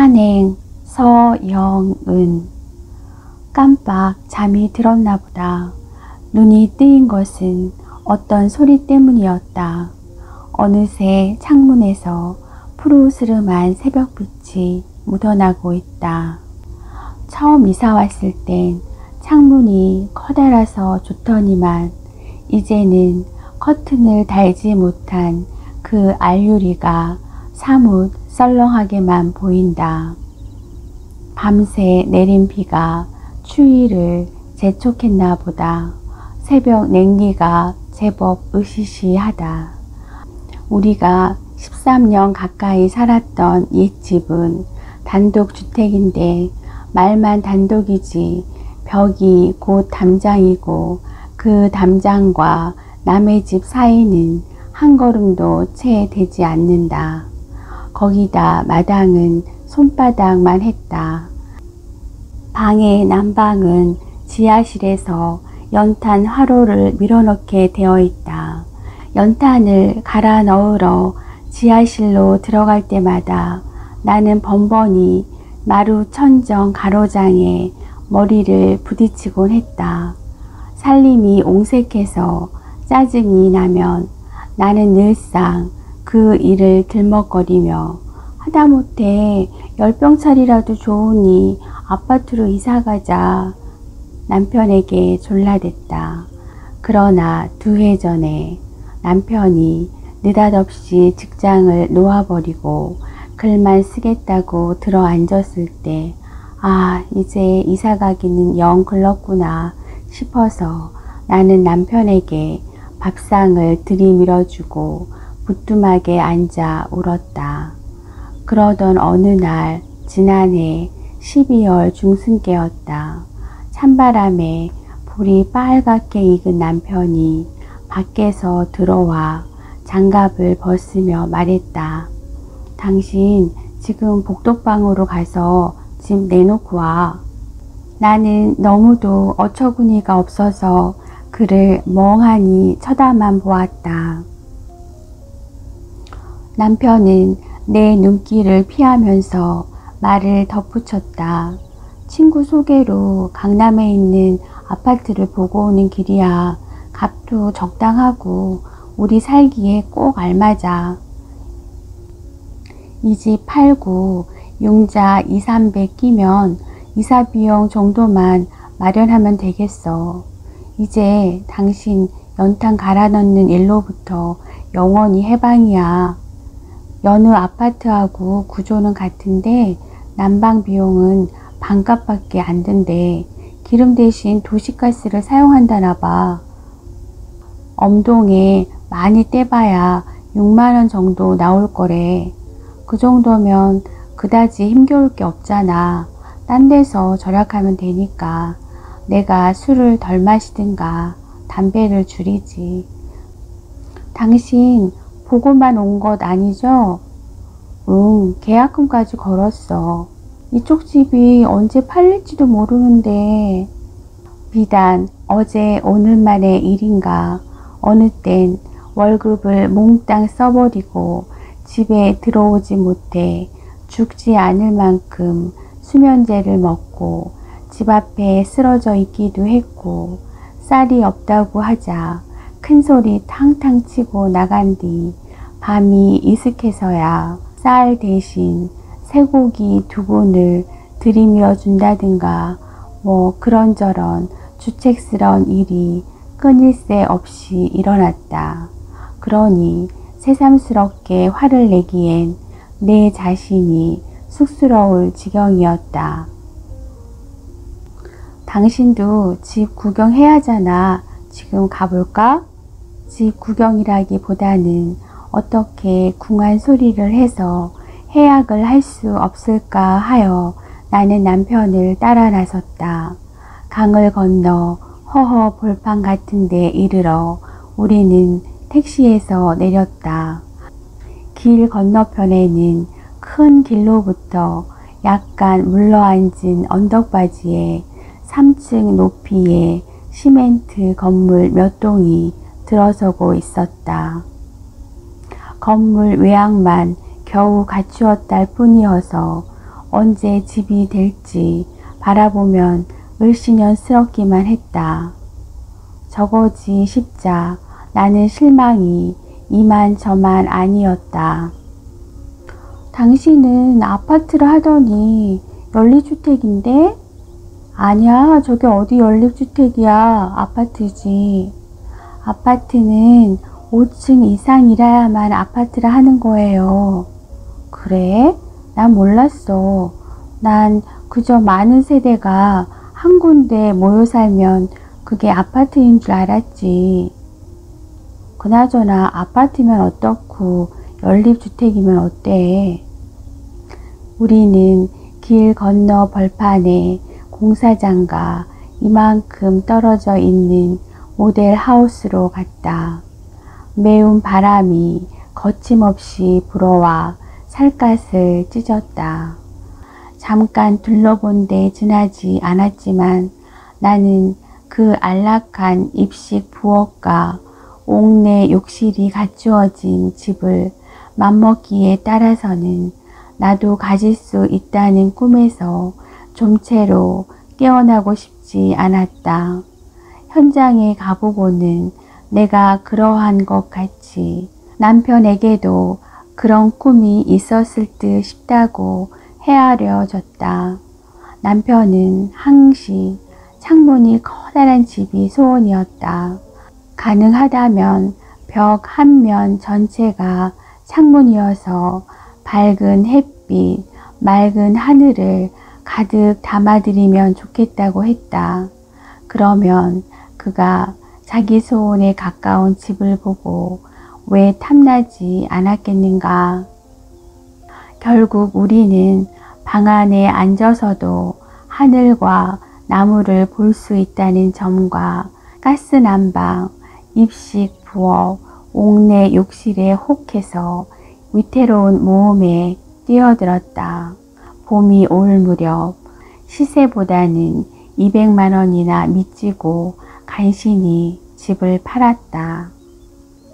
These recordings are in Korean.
산행 서영은. 깜빡 잠이 들었나 보다. 눈이 뜨인 것은 어떤 소리 때문이었다. 어느새 창문에서 푸르스름한 새벽빛이 묻어나고 있다. 처음 이사 왔을 땐 창문이 커다라서 좋더니만 이제는 커튼을 달지 못한 그 알유리가 사뭇 썰렁하게만 보인다. 밤새 내린 비가 추위를 재촉했나 보다. 새벽 냉기가 제법 으시시하다. 우리가 13년 가까이 살았던 옛집은 단독주택인데 말만 단독이지 벽이 곧 담장이고 그 담장과 남의 집 사이는 한 걸음도 채 되지 않는다. 거기다 마당은 손바닥만 했다. 방의 난방은 지하실에서 연탄 화로를 밀어넣게 되어 있다. 연탄을 갈아 넣으러 지하실로 들어갈 때마다 나는 번번이 마루천정 가로장에 머리를 부딪히곤 했다. 살림이 옹색해서 짜증이 나면 나는 늘상 그 일을 들먹거리며 하다못해 열병차리라도 좋으니 아파트로 이사가자 남편에게 졸라댔다. 그러나 2해 전에 남편이 느닷없이 직장을 놓아버리고 글만 쓰겠다고 들어앉았을 때 아, 이제 이사가기는 영 글렀구나 싶어서 나는 남편에게 밥상을 들이밀어주고 부뚜막에 앉아 울었다. 그러던 어느 날 지난해 12월 중순께였다. 찬바람에 볼이 빨갛게 익은 남편이 밖에서 들어와 장갑을 벗으며 말했다. 당신 지금 복덕방으로 가서 집 내놓고 와. 나는 너무도 어처구니가 없어서 그를 멍하니 쳐다만 보았다. 남편은 내 눈길을 피하면서 말을 덧붙였다. 친구 소개로 강남에 있는 아파트를 보고 오는 길이야. 값도 적당하고 우리 살기에 꼭 알맞아. 이 집 팔고 융자 200~300 끼면 이사비용 정도만 마련하면 되겠어. 이제 당신 연탄 갈아 넣는 일로부터 영원히 해방이야. 여느 아파트하고 구조는 같은데 난방 비용은 반값밖에 안 든대. 기름 대신 도시가스를 사용한다나 봐. 엄동에 많이 떼봐야 6만원 정도 나올 거래. 그 정도면 그다지 힘겨울 게 없잖아. 딴 데서 절약하면 되니까. 내가 술을 덜 마시든가 담배를 줄이지. 당신 보고만 온 것 아니죠? 응, 계약금까지 걸었어. 이쪽 집이 언제 팔릴지도 모르는데. 비단 어제 오늘만의 일인가. 어느 땐 월급을 몽땅 써버리고 집에 들어오지 못해 죽지 않을 만큼 수면제를 먹고 집 앞에 쓰러져 있기도 했고, 쌀이 없다고 하자 큰 소리 탕탕 치고 나간 뒤 밤이 이슥해서야 쌀 대신 쇠고기 2근을 들이밀어 준다든가 뭐 그런저런 주책스러운 일이 끊일 새 없이 일어났다. 그러니 새삼스럽게 화를 내기엔 내 자신이 쑥스러울 지경이었다. 당신도 집 구경해야 하잖아. 지금 가볼까? 집 구경이라기보다는 어떻게 궁한 소리를 해서 해약을 할 수 없을까 하여 나는 남편을 따라 나섰다. 강을 건너 허허 볼판 같은 데 이르러 우리는 택시에서 내렸다. 길 건너편에는 큰 길로부터 약간 물러앉은 언덕바지에 3층 높이의 시멘트 건물 몇 동이 들어서고 있었다. 건물 외양만 겨우 갖추었다 뿐이어서 언제 집이 될지 바라보면 을씨년스럽기만 했다. 저거지 싶자 나는 실망이 이만저만 아니었다. 당신은 아파트를 하더니 연립주택인데? 아니야, 저게 어디 연립주택이야. 아파트지. 아파트는 5층 이상이라야만 아파트를 하는 거예요. 그래? 난 몰랐어. 난 그저 많은 세대가 한 군데 모여 살면 그게 아파트인 줄 알았지. 그나저나 아파트면 어떻고 연립주택이면 어때? 우리는 길 건너 벌판에 공사장과 이만큼 떨어져 있는 모델 하우스로 갔다. 매운 바람이 거침없이 불어와 살갗을 찢었다. 잠깐 둘러본데 지나지 않았지만 나는 그 안락한 입식 부엌과 옥내 욕실이 갖추어진 집을 맘먹기에 따라서는 나도 가질 수 있다는 꿈에서 좀채로 깨어나고 싶지 않았다. 현장에 가보고는 내가 그러한 것 같이 남편에게도 그런 꿈이 있었을 듯 싶다고 헤아려졌다. 남편은 항시 창문이 커다란 집이 소원이었다. 가능하다면 벽 한 면 전체가 창문이어서 밝은 햇빛, 맑은 하늘을 가득 담아들이면 좋겠다고 했다. 그러면 그가 자기 소원에 가까운 집을 보고 왜 탐나지 않았겠는가. 결국 우리는 방 안에 앉아서도 하늘과 나무를 볼 수 있다는 점과 가스난방, 입식 부엌, 옥내 욕실에 혹해서 위태로운 모험에 뛰어들었다. 봄이 올 무렵 시세보다는 200만 원이나 미치고 간신히 집을 팔았다.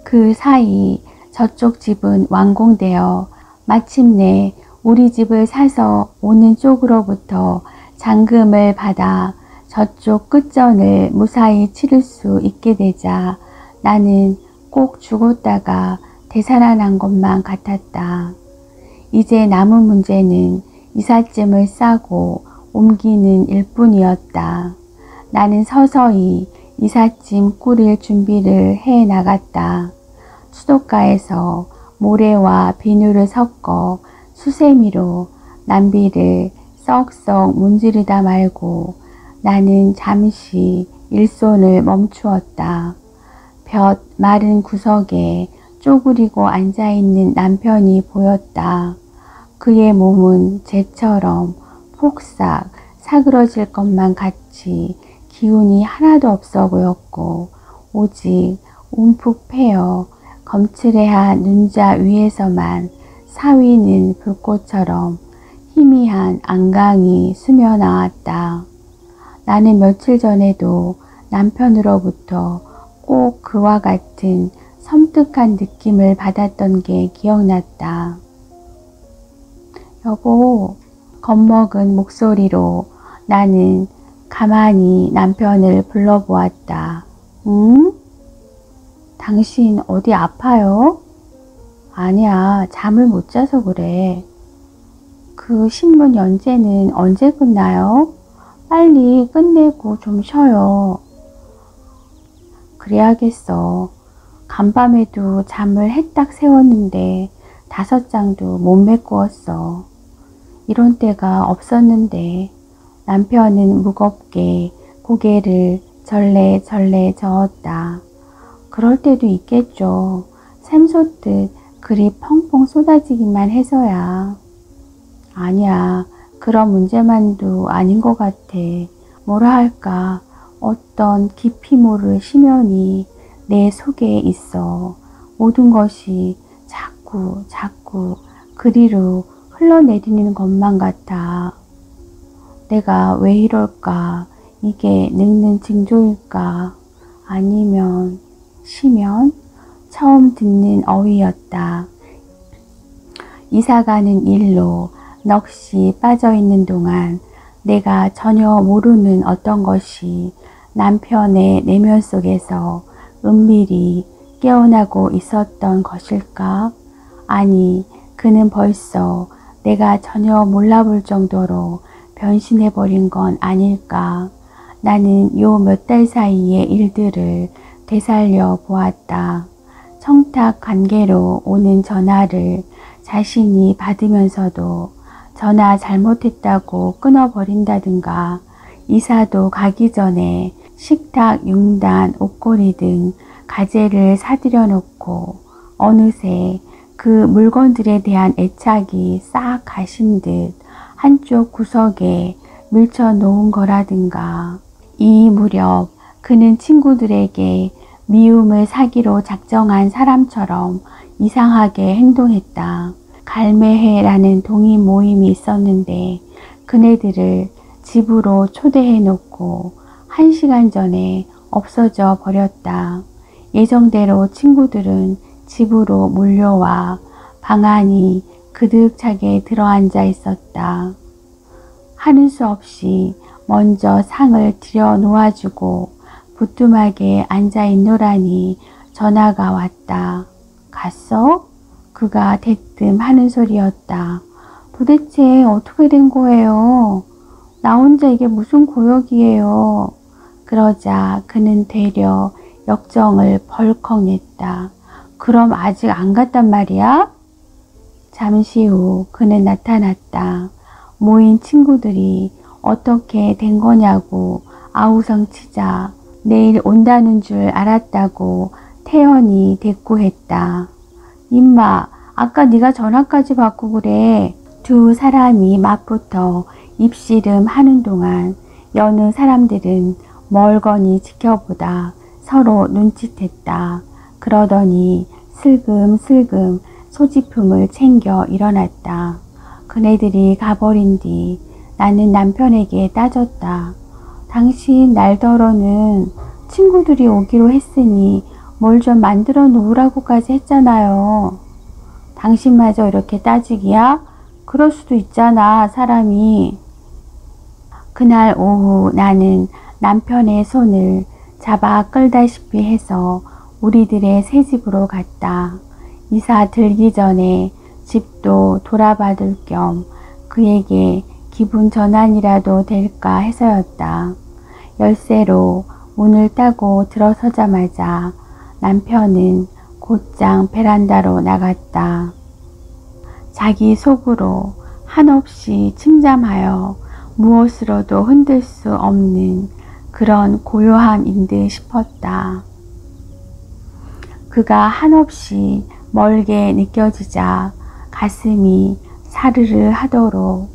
그 사이 저쪽 집은 완공되어 마침내 우리 집을 사서 오는 쪽으로부터 잔금을 받아 저쪽 끝전을 무사히 치를 수 있게 되자 나는 꼭 죽었다가 되살아난 것만 같았다. 이제 남은 문제는 이삿짐을 싸고 옮기는 일뿐이었다. 나는 서서히 이삿짐 꾸릴 준비를 해 나갔다. 수도가에서 모래와 비누를 섞어 수세미로 남비를 썩썩 문지르다 말고 나는 잠시 일손을 멈추었다. 볕 마른 구석에 쪼그리고 앉아있는 남편이 보였다. 그의 몸은 쟤처럼 폭삭 사그러질 것만 같이 기운이 하나도 없어 보였고 오직 움푹 패여 검츠레한 눈자 위에서만 사위는 불꽃처럼 희미한 안강이 스며나왔다. 나는 며칠 전에도 남편으로부터 꼭 그와 같은 섬뜩한 느낌을 받았던 게 기억났다. 여보, 겁먹은 목소리로 나는 가만히 남편을 불러보았다. 응? 당신 어디 아파요? 아니야, 잠을 못 자서 그래. 그 신문 연재는 언제 끝나요? 빨리 끝내고 좀 쉬어요. 그래야겠어. 간밤에도 잠을 해딱 세웠는데 5장도 못 메꾸었어. 이런 때가 없었는데 남편은 무겁게 고개를 절레절레 저었다. 그럴 때도 있겠죠. 샘솟듯 그리 펑펑 쏟아지기만 해서야. 아니야, 그런 문제만도 아닌 것 같아. 뭐라 할까, 어떤 깊이 모를 심연이 내 속에 있어. 모든 것이 자꾸 그리로 흘러내리는 것만 같아. 내가 왜 이럴까? 이게 늙는 징조일까? 아니면 시면? 처음 듣는 어휘였다. 이사가는 일로 넋이 빠져있는 동안 내가 전혀 모르는 어떤 것이 남편의 내면 속에서 은밀히 깨어나고 있었던 것일까? 아니, 그는 벌써 내가 전혀 몰라볼 정도로 변신해버린 건 아닐까? 나는 요 몇 달 사이의 일들을 되살려 보았다. 청탁 관계로 오는 전화를 자신이 받으면서도 전화 잘못했다고 끊어버린다든가, 이사도 가기 전에 식탁, 융단, 옷걸이 등 가재를 사들여 놓고 어느새 그 물건들에 대한 애착이 싹 가신 듯 한쪽 구석에 밀쳐 놓은 거라든가. 이 무렵 그는 친구들에게 미움을 사기로 작정한 사람처럼 이상하게 행동했다. 갈매회라는 동인 모임이 있었는데 그네들을 집으로 초대해 놓고 1시간 전에 없어져 버렸다. 예정대로 친구들은 집으로 몰려와 방 안이 그득차게 들어앉아 있었다. 하는 수 없이 먼저 상을 들여 놓아주고 부뚜막에 앉아 있노라니 전화가 왔다. 갔어? 그가 대뜸 하는 소리였다. 도대체 어떻게 된 거예요? 나 혼자 이게 무슨 고역이에요. 그러자 그는 되려 역정을 벌컥 냈다. 그럼 아직 안 갔단 말이야? 잠시 후 그는 나타났다. 모인 친구들이 어떻게 된 거냐고 아우성치자 내일 온다는 줄 알았다고 태연이 대꾸했다. 임마, 아까 네가 전화까지 받고 그래. 두 사람이 맞붙어 입씨름 하는 동안 여느 사람들은 멀거니 지켜보다 서로 눈짓했다. 그러더니 슬금슬금 소지품을 챙겨 일어났다. 그네들이 가버린 뒤 나는 남편에게 따졌다. 당신 날더러는 친구들이 오기로 했으니 뭘 좀 만들어 놓으라고까지 했잖아요. 당신마저 이렇게 따지기야? 그럴 수도 있잖아, 사람이. 그날 오후 나는 남편의 손을 잡아 끌다시피 해서 우리들의 새 집으로 갔다. 이사 들기 전에 집도 돌아받을 겸 그에게 기분 전환이라도 될까 해서였다. 열쇠로 문을 따고 들어서자마자 남편은 곧장 베란다로 나갔다. 자기 속으로 한없이 침잠하여 무엇으로도 흔들 수 없는 그런 고요함인 듯 싶었다. 그가 한없이 멀게 느껴지자 가슴이 사르르 하도록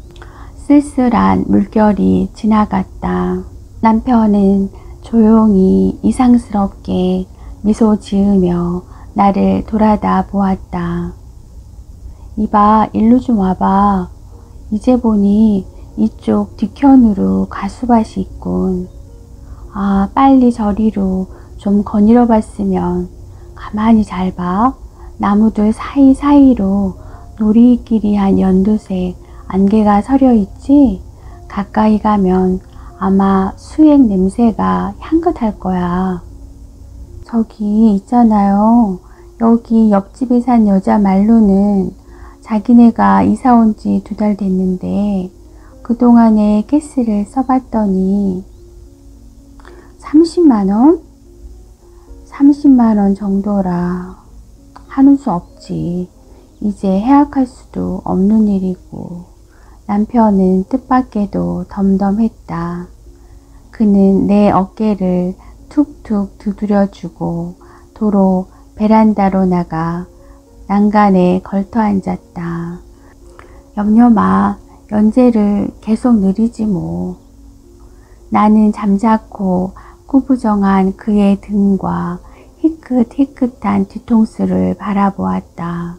쓸쓸한 물결이 지나갔다. 남편은 조용히 이상스럽게 미소 지으며 나를 돌아다 보았다. 이봐, 일로 좀 와봐. 이제 보니 이쪽 뒤편으로 가수밭이 있군. 아, 빨리 저리로 좀 거닐어 봤으면. 가만히 잘 봐. 나무들 사이사이로 놀이끼리한 연두색 안개가 서려 있지? 가까이 가면 아마 수액 냄새가 향긋할 거야. 저기 있잖아요. 여기 옆집에 산 여자 말로는 자기네가 이사 온 지 2달 됐는데 그동안에 가스를 써봤더니 30만원? 30만원 정도라. 하는 수 없지. 이제 해약할 수도 없는 일이고. 남편은 뜻밖에도 덤덤했다. 그는 내 어깨를 툭툭 두드려주고 도로 베란다로 나가 난간에 걸터 앉았다. 염려 마. 연재를 계속 느리지 뭐. 나는 잠자코 꾸부정한 그의 등과 희끗희끗한 뒤통수를 바라보았다.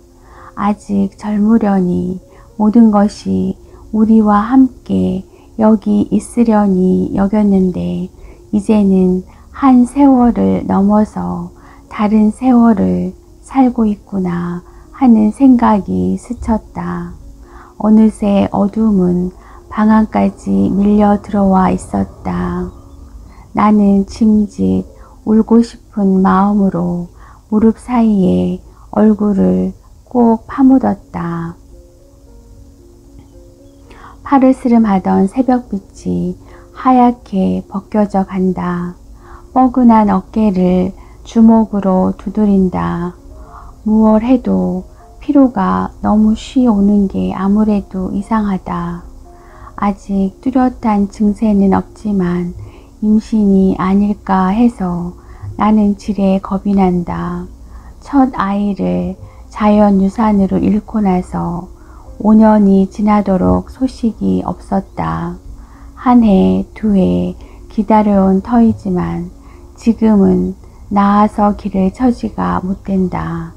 아직 젊으려니 모든 것이 우리와 함께 여기 있으려니 여겼는데 이제는 한 세월을 넘어서 다른 세월을 살고 있구나 하는 생각이 스쳤다. 어느새 어둠은 방 안까지 밀려 들어와 있었다. 나는 짐짓 울고 싶은 마음으로 무릎 사이에 얼굴을 꼭 파묻었다. 파르스름하던 새벽빛이 하얗게 벗겨져 간다. 뻐근한 어깨를 주먹으로 두드린다. 무얼 해도 피로가 너무 쉬 오는 게 아무래도 이상하다. 아직 뚜렷한 증세는 없지만 임신이 아닐까 해서 나는 지레 겁이 난다. 첫 아이를 자연유산으로 잃고 나서 5년이 지나도록 소식이 없었다. 한 해, 두 해 기다려온 터이지만 지금은 나아서 기를 처지가 못 된다.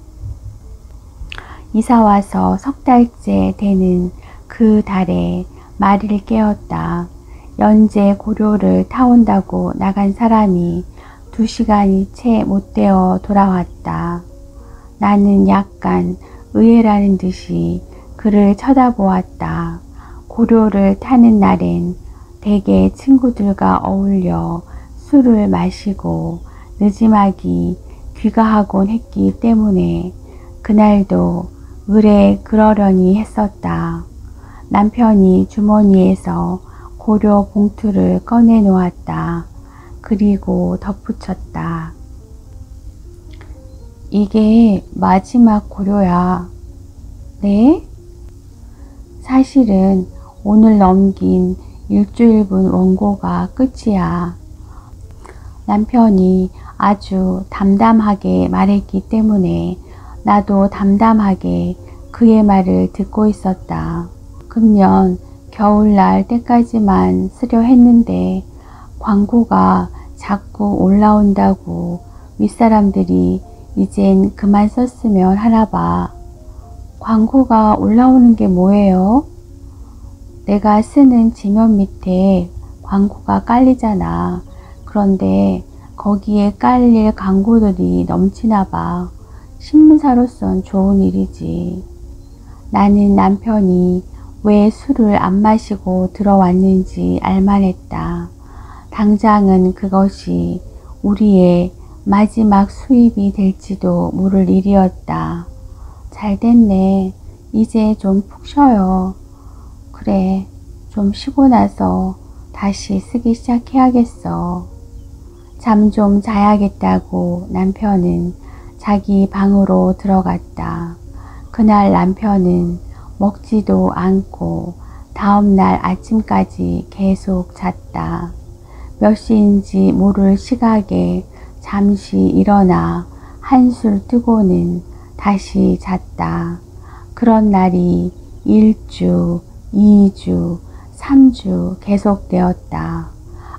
이사와서 석 달째 되는 그 달에 마리를 깨웠다. 연제 고려를 타온다고 나간 사람이 2시간이 채 못 되어 돌아왔다. 나는 약간 의외라는 듯이 그를 쳐다보았다. 고려를 타는 날엔 대개 친구들과 어울려 술을 마시고 늦지막이 귀가하곤 했기 때문에 그날도 의뢰 그러려니 했었다. 남편이 주머니에서 고려 봉투를 꺼내 놓았다. 그리고 덧붙였다. 이게 마지막 고려야. 네? 사실은 오늘 넘긴 일주일분 원고가 끝이야. 남편이 아주 담담하게 말했기 때문에 나도 담담하게 그의 말을 듣고 있었다. 금년 겨울날 때까지만 쓰려 했는데 광고가 자꾸 올라온다고 윗사람들이 이젠 그만 썼으면 하나 봐. 광고가 올라오는 게 뭐예요? 내가 쓰는 지면 밑에 광고가 깔리잖아. 그런데 거기에 깔릴 광고들이 넘치나 봐. 신문사로선 좋은 일이지. 나는 남편이 왜 술을 안 마시고 들어왔는지 알만했다. 당장은 그것이 우리의 마지막 수입이 될지도 모를 일이었다. 잘 됐네. 이제 좀 푹 쉬어요. 그래, 좀 쉬고 나서 다시 쓰기 시작해야겠어. 잠 좀 자야겠다고 남편은 자기 방으로 들어갔다. 그날 남편은 먹지도 않고 다음날 아침까지 계속 잤다. 몇 시인지 모를 시각에 잠시 일어나 한술 뜨고는 다시 잤다. 그런 날이 1주, 2주, 3주 계속되었다.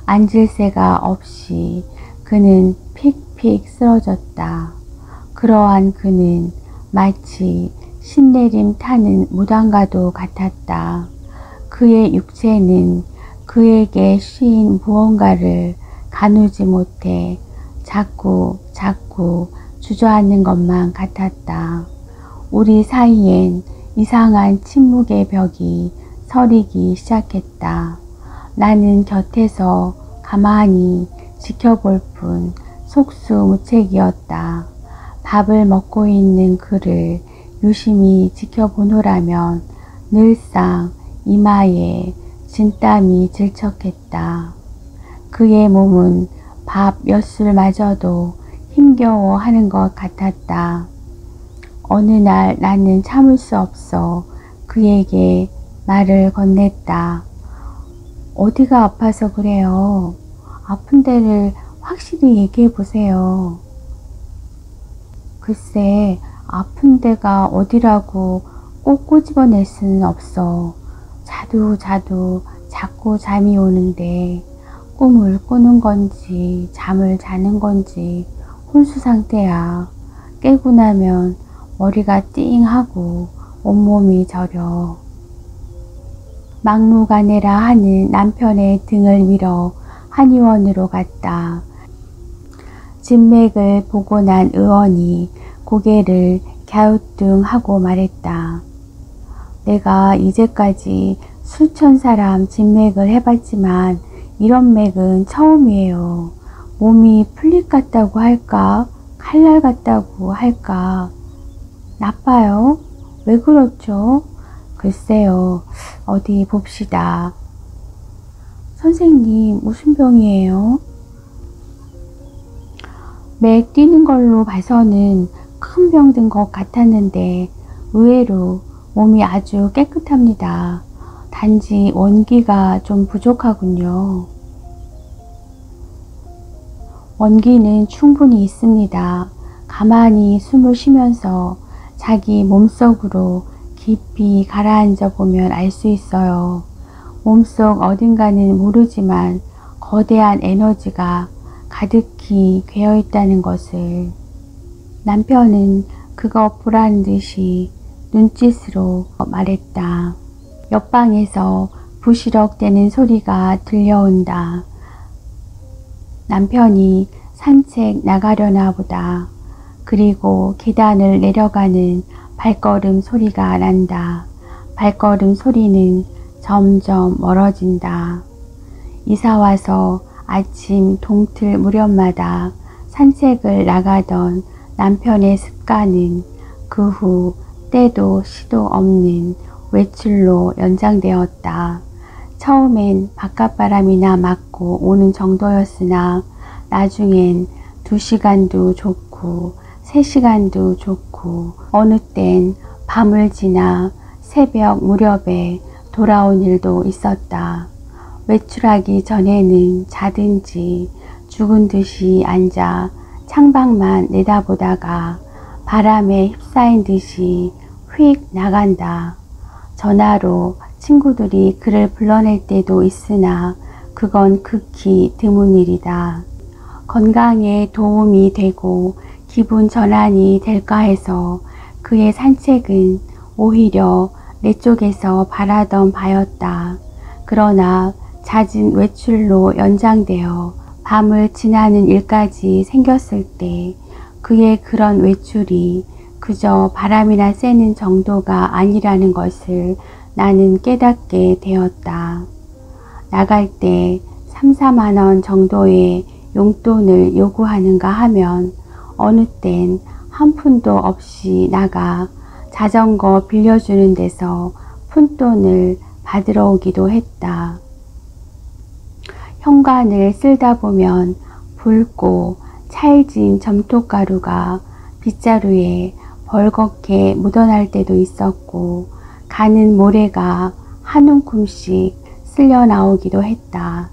앉을 새가 없이 그는 픽픽 쓰러졌다. 그러한 그는 마치 신내림 타는 무당과도 같았다. 그의 육체는 그에게 씌인 무언가를 가누지 못해 자꾸 주저앉는 것만 같았다. 우리 사이엔 이상한 침묵의 벽이 서리기 시작했다. 나는 곁에서 가만히 지켜볼 뿐 속수무책이었다. 밥을 먹고 있는 그를 유심히 지켜보노라면 늘상 이마에 진땀이 질척했다. 그의 몸은 밥 몇 술마저도 힘겨워 하는 것 같았다. 어느 날 나는 참을 수 없어 그에게 말을 건넸다. 어디가 아파서 그래요? 아픈 데를 확실히 얘기해 보세요. 글쎄, 아픈 데가 어디라고 꼭 꼬집어낼 수는 없어. 자도 자꾸 잠이 오는데 꿈을 꾸는 건지 잠을 자는 건지 혼수 상태야. 깨고 나면 머리가 띵하고 온몸이 저려. 막무가내라 하는 남편의 등을 밀어 한의원으로 갔다. 진맥을 보고 난 의원이 고개를 갸우뚱하고 말했다. 내가 이제까지 수천 사람 진맥을 해봤지만 이런 맥은 처음이에요. 몸이 풀립 같다고 할까? 칼날 같다고 할까? 나빠요? 왜 그렇죠? 글쎄요. 어디 봅시다. 선생님, 무슨 병이에요? 맥 뛰는 걸로 봐서는 큰 병 든 것 같았는데 의외로 몸이 아주 깨끗합니다. 단지 원기가 좀 부족하군요. 원기는 충분히 있습니다. 가만히 숨을 쉬면서 자기 몸속으로 깊이 가라앉아 보면 알 수 있어요. 몸속 어딘가는 모르지만 거대한 에너지가 가득히 괴어 있다는 것을. 남편은 그거 보라는 듯이 눈짓으로 말했다. 옆방에서 부시럭대는 소리가 들려온다. 남편이 산책 나가려나 보다. 그리고 계단을 내려가는 발걸음 소리가 난다. 발걸음 소리는 점점 멀어진다. 이사와서 아침 동틀 무렵마다 산책을 나가던 남편의 습관은 그 후 때도 시도 없는 외출로 연장되었다. 처음엔 바깥바람이나 맞고 오는 정도였으나 나중엔 2시간도 좋고 3시간도 좋고 어느 땐 밤을 지나 새벽 무렵에 돌아온 일도 있었다. 외출하기 전에는 자든지 죽은 듯이 앉아 창밖만 내다보다가 바람에 휩싸인 듯이 휙 나간다. 전화로 친구들이 그를 불러낼 때도 있으나 그건 극히 드문 일이다. 건강에 도움이 되고 기분 전환이 될까 해서 그의 산책은 오히려 내 쪽에서 바라던 바였다. 그러나 잦은 외출로 연장되어 밤을 지나는 일까지 생겼을 때 그의 그런 외출이 그저 바람이나 쐬는 정도가 아니라는 것을 나는 깨닫게 되었다. 나갈 때 3, 4만 원 정도의 용돈을 요구하는가 하면 어느 땐 한 푼도 없이 나가 자전거 빌려주는 데서 푼돈을 받으러 오기도 했다. 현관을 쓸다 보면 붉고 찰진 점토가루가 빗자루에 벌겋게 묻어날 때도 있었고 가는 모래가 한 움큼씩 쓸려 나오기도 했다.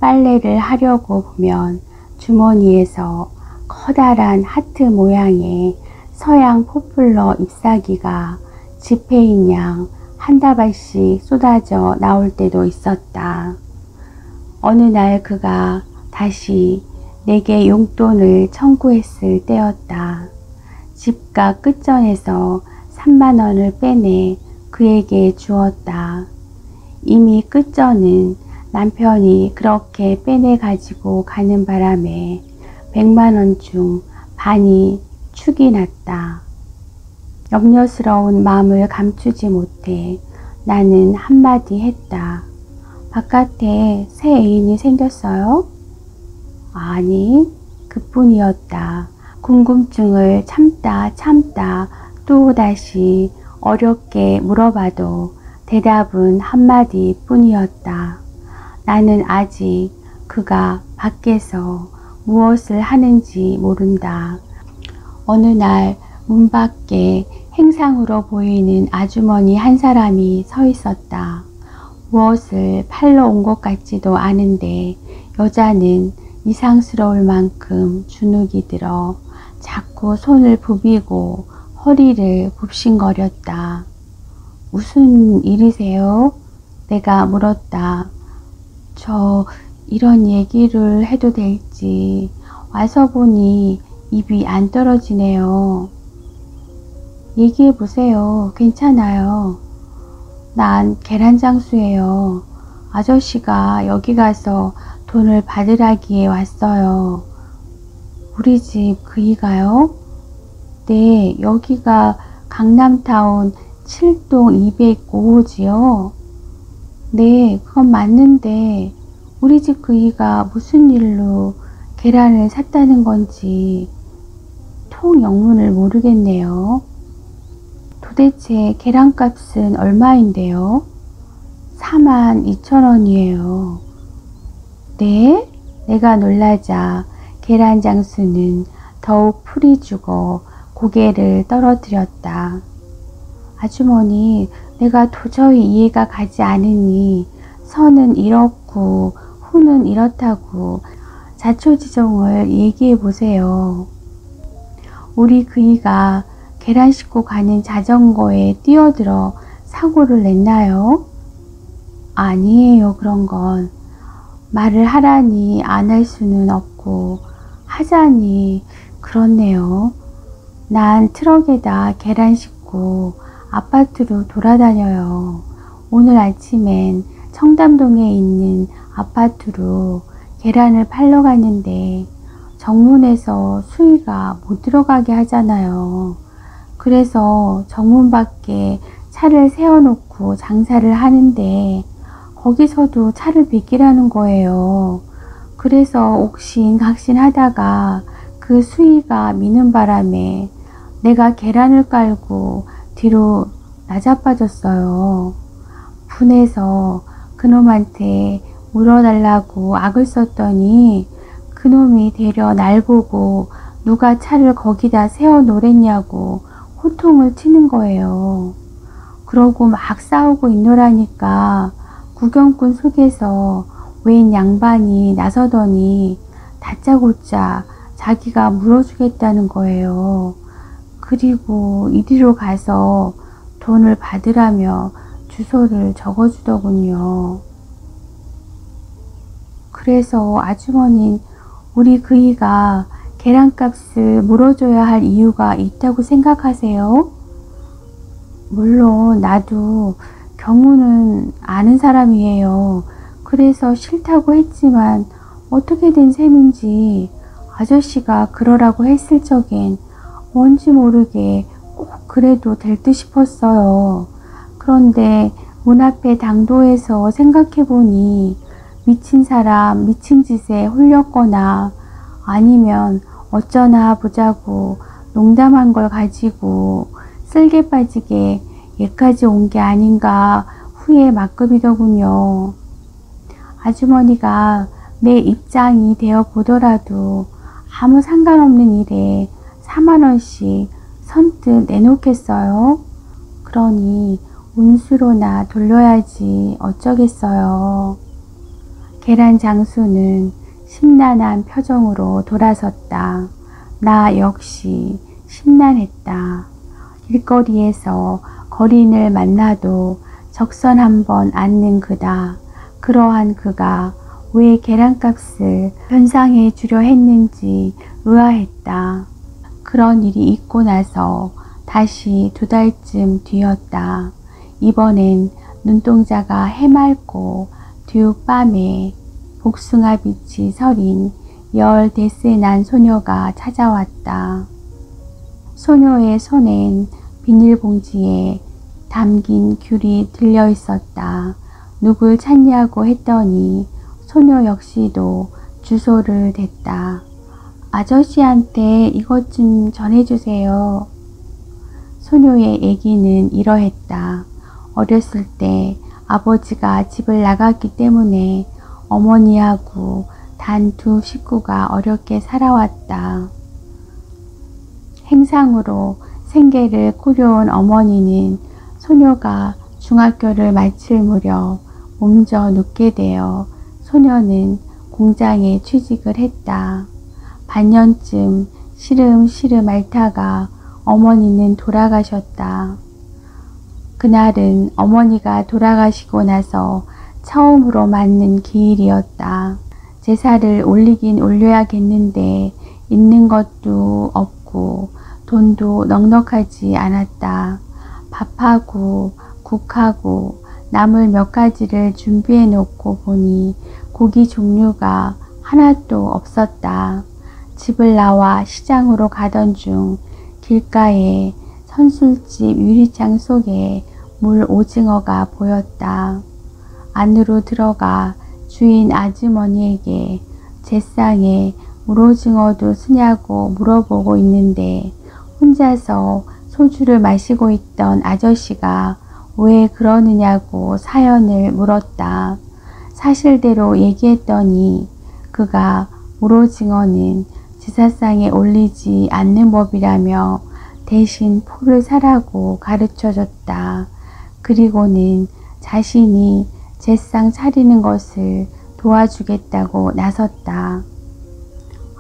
빨래를 하려고 보면 주머니에서 커다란 하트 모양의 서양 포플러 잎사귀가 지폐인 양 한 다발씩 쏟아져 나올 때도 있었다. 어느 날 그가 다시 내게 용돈을 청구했을 때였다. 집값 끝전에서 3만 원을 빼내 그에게 주었다. 이미 끝전은 남편이 그렇게 빼내 가지고 가는 바람에 100만 원 중 반이 축이 났다. 염려스러운 마음을 감추지 못해 나는 한마디 했다. 바깥에 새 애인이 생겼어요? 아니, 그뿐이었다. 궁금증을 참다 또다시 어렵게 물어봐도 대답은 한마디 뿐이었다. 나는 아직 그가 밖에서 무엇을 하는지 모른다. 어느 날 문 밖에 행상으로 보이는 아주머니 한 사람이 서 있었다. 무엇을 팔러 온 것 같지도 않은데 여자는 이상스러울 만큼 주눅이 들어 자꾸 손을 부비고 허리를 굽신거렸다. 무슨 일이세요? 내가 물었다. 저 이런 얘기를 해도 될지 와서 보니 입이 안 떨어지네요. 얘기해 보세요. 괜찮아요. 난 계란장수예요. 아저씨가 여기 가서 돈을 받으라기에 왔어요. 우리 집 그이가요? 네, 여기가 강남타운 7동 205호지요? 네, 그건 맞는데 우리 집 그이가 무슨 일로 계란을 샀다는 건지 통영문을 모르겠네요. 도대체 계란값은 얼마인데요? 42,000원이에요. 네? 내가 놀라자 계란 장수는 더욱 풀이 죽어 고개를 떨어뜨렸다. 아주머니, 내가 도저히 이해가 가지 않으니 선은 이렇고 후는 이렇다고 자초지종을 얘기해 보세요. 우리 그이가 계란 싣고 가는 자전거에 뛰어들어 사고를 냈나요? 아니에요. 그런 건 말을 하라니 안 할 수는 없고 하자니 그렇네요. 난 트럭에다 계란 싣고 아파트로 돌아다녀요. 오늘 아침엔 청담동에 있는 아파트로 계란을 팔러 갔는데 정문에서 수위가 못 들어가게 하잖아요. 그래서 정문 밖에 차를 세워놓고 장사를 하는데 거기서도 차를 비키라는 거예요. 그래서 옥신각신 하다가 그 수위가 미는 바람에 내가 계란을 깔고 뒤로 나자빠졌어요. 분해서 그놈한테 물어달라고 악을 썼더니 그놈이 되려 날 보고 누가 차를 거기다 세워 놓랬냐고 호통을 치는 거예요. 그러고 막 싸우고 있노라니까 구경꾼 속에서 웬 양반이 나서더니 다짜고짜 자기가 물어주겠다는 거예요. 그리고 이리로 가서 돈을 받으라며 주소를 적어주더군요. 그래서 아주머니, 우리 그이가 계란값을 물어줘야 할 이유가 있다고 생각하세요? 물론 나도 경우는 아는 사람이에요. 그래서 싫다고 했지만 어떻게 된 셈인지 아저씨가 그러라고 했을 적엔 뭔지 모르게 꼭 그래도 될 듯 싶었어요. 그런데 문 앞에 당도해서 생각해보니 미친 사람 미친 짓에 홀렸거나 아니면 어쩌나 보자고 농담한 걸 가지고 쓸개 빠지게 얘까지 온 게 아닌가 후에 막급이더군요. 아주머니가 내 입장이 되어 보더라도 아무 상관없는 일에 4만원씩 선뜻 내놓겠어요? 그러니 운수로나 돌려야지 어쩌겠어요. 계란 장수는 심란한 표정으로 돌아섰다. 나 역시 심란했다. 길거리에서 거린을 만나도 적선 한번 앉는 그다. 그러한 그가 왜 계란값을 변상해 주려 했는지 의아했다. 그런 일이 있고 나서 다시 2달쯤 뒤였다. 이번엔 눈동자가 해맑고 뒤밤에 복숭아빛이 서린 10대째 난 소녀가 찾아왔다. 소녀의 손엔 비닐봉지에 담긴 귤이 들려 있었다. 누굴 찾냐고 했더니 소녀 역시도 주소를 댔다. 아저씨한테 이것 좀 전해주세요. 소녀의 얘기는 이러했다. 어렸을 때 아버지가 집을 나갔기 때문에 어머니하고 단 2 식구가 어렵게 살아왔다. 행상으로 생계를 꾸려온 어머니는 소녀가 중학교를 마칠 무렵 몸져 눕게 되어 소녀는 공장에 취직을 했다. 반년쯤 시름시름 앓다가 어머니는 돌아가셨다. 그날은 어머니가 돌아가시고 나서 처음으로 맞는 기일이었다. 제사를 올리긴 올려야겠는데 있는 것도 없고 돈도 넉넉하지 않았다. 밥하고 국하고 나물 몇 가지를 준비해 놓고 보니 고기 종류가 하나도 없었다. 집을 나와 시장으로 가던 중 길가에 선술집 유리창 속에 물 오징어가 보였다. 안으로 들어가 주인 아주머니에게 제상에 물오징어도 쓰냐고 물어보고 있는데 혼자서 소주를 마시고 있던 아저씨가 왜 그러느냐고 사연을 물었다. 사실대로 얘기했더니 그가 물오징어는 제사상에 올리지 않는 법이라며 대신 포를 사라고 가르쳐줬다. 그리고는 자신이 제상 차리는 것을 도와주겠다고 나섰다.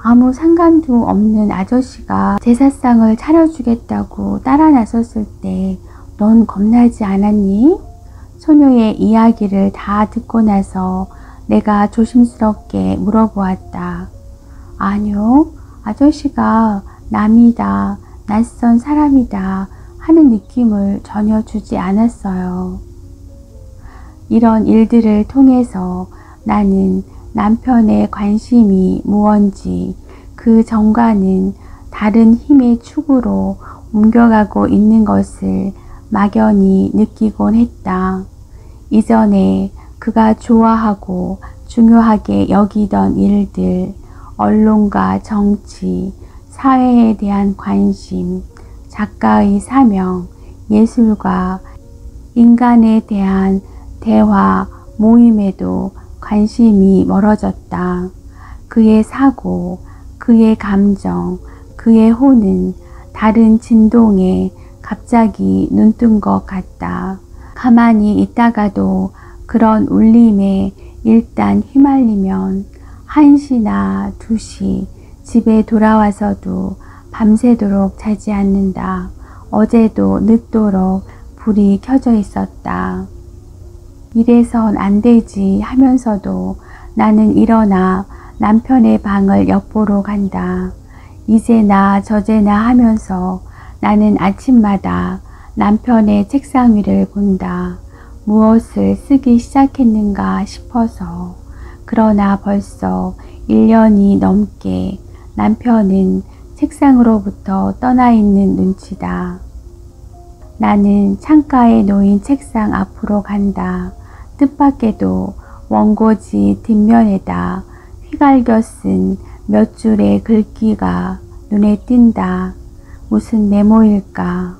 아무 상관도 없는 아저씨가 제사상을 차려주겠다고 따라 나섰을 때 넌 겁나지 않았니? 소녀의 이야기를 다 듣고 나서 내가 조심스럽게 물어보았다. 아니요, 아저씨가 남이다, 낯선 사람이다 하는 느낌을 전혀 주지 않았어요. 이런 일들을 통해서 나는 남편의 관심이 무언지 그 전과는 다른 힘의 축으로 옮겨가고 있는 것을 막연히 느끼곤 했다. 이전에 그가 좋아하고 중요하게 여기던 일들, 언론과 정치, 사회에 대한 관심, 작가의 사명, 예술과 인간에 대한 대화, 모임에도 관심이 멀어졌다. 그의 사고, 그의 감정, 그의 호는 다른 진동에 갑자기 눈뜬 것 같다. 가만히 있다가도 그런 울림에 일단 휘말리면 1시나 2시 집에 돌아와서도 밤새도록 자지 않는다. 어제도 늦도록 불이 켜져 있었다. 이래선 안 되지 하면서도 나는 일어나 남편의 방을 엿보러 간다. 이제나 저제나 하면서 나는 아침마다 남편의 책상 위를 본다. 무엇을 쓰기 시작했는가 싶어서. 그러나 벌써 1년이 넘게 남편은 책상으로부터 떠나 있는 눈치다. 나는 창가에 놓인 책상 앞으로 간다. 뜻밖에도 원고지 뒷면에다 휘갈겨 쓴 몇 줄의 글귀가 눈에 띈다. 무슨 메모일까?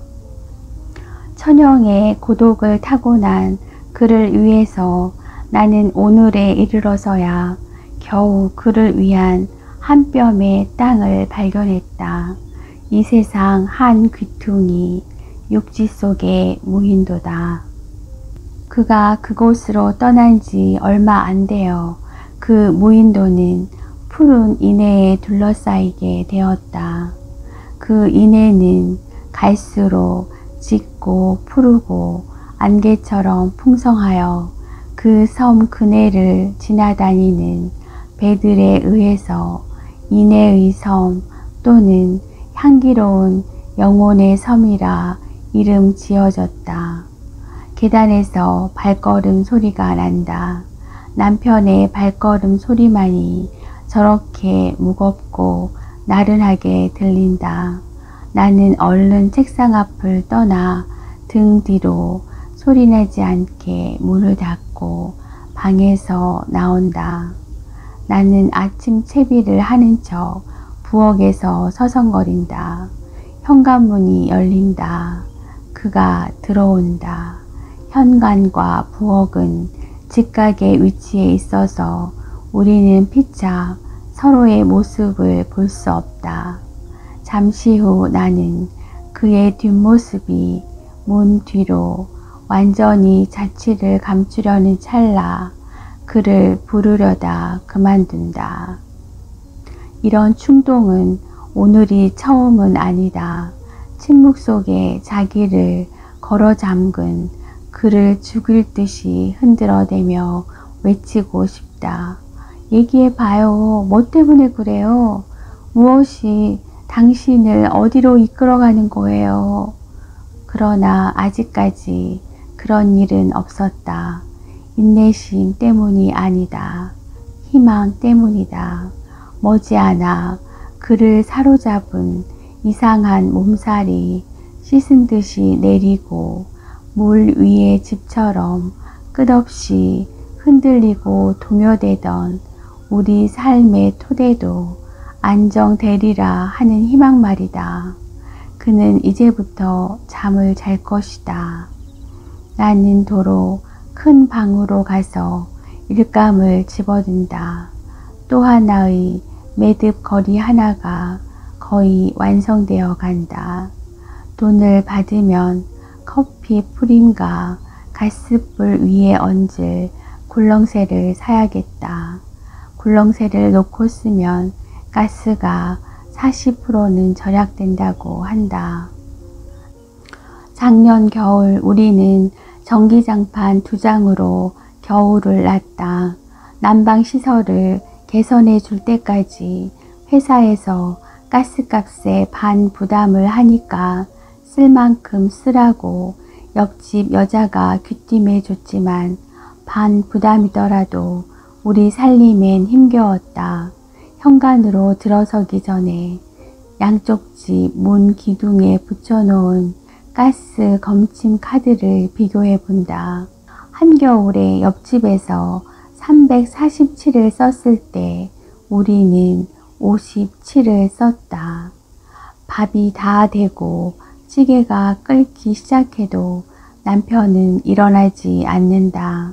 천영의 고독을 타고난 그를 위해서 나는 오늘에 이르러서야 겨우 그를 위한 한 뼘의 땅을 발견했다. 이 세상 한 귀퉁이 육지 속의 무인도다. 그가 그곳으로 떠난 지 얼마 안 되어 그 무인도는 푸른 인해에 둘러싸이게 되었다. 그 인해는 갈수록 짙고 푸르고 안개처럼 풍성하여 그 섬 그네를 지나다니는 배들에 의해서 인해의 섬 또는 향기로운 영혼의 섬이라 이름 지어졌다. 계단에서 발걸음 소리가 난다. 남편의 발걸음 소리만이 저렇게 무겁고 나른하게 들린다. 나는 얼른 책상 앞을 떠나 등 뒤로 소리나지 않게 문을 닫고 방에서 나온다. 나는 아침 채비를 하는 척 부엌에서 서성거린다. 현관문이 열린다. 그가 들어온다. 현관과 부엌은 직각의 위치에 있어서 우리는 피차 서로의 모습을 볼 수 없다. 잠시 후 나는 그의 뒷모습이 문 뒤로 완전히 자취를 감추려는 찰나 그를 부르려다 그만둔다. 이런 충동은 오늘이 처음은 아니다. 침묵 속에 자기를 걸어 잠근 그를 죽일 듯이 흔들어대며 외치고 싶다. 얘기해봐요. 뭐 때문에 그래요? 무엇이 당신을 어디로 이끌어가는 거예요? 그러나 아직까지 그런 일은 없었다. 인내심 때문이 아니다. 희망 때문이다. 머지않아 그를 사로잡은 이상한 몸살이 씻은 듯이 내리고 물 위의 집처럼 끝없이 흔들리고 동요되던 우리 삶의 토대도 안정되리라 하는 희망 말이다. 그는 이제부터 잠을 잘 것이다. 나는 도로 큰 방으로 가서 일감을 집어든다. 또 하나의 매듭 거리 하나가 거의 완성되어 간다. 돈을 받으면 커피 프림과 가스불 위에 얹을 굴렁쇠를 사야겠다. 굴렁쇠를 놓고 쓰면 가스가 40%는 절약된다고 한다. 작년 겨울 우리는 전기장판 2장으로 겨울을 났다. 난방시설을 개선해 줄 때까지 회사에서 가스값에 반 부담을 하니까 쓸 만큼 쓰라고 옆집 여자가 귀띔해 줬지만 반 부담이더라도 우리 살림엔 힘겨웠다. 현관으로 들어서기 전에 양쪽 집 문 기둥에 붙여놓은 가스 검침 카드를 비교해 본다. 한겨울에 옆집에서 347을 썼을 때 우리는 57을 썼다. 밥이 다 되고 찌개가 끓기 시작해도 남편은 일어나지 않는다.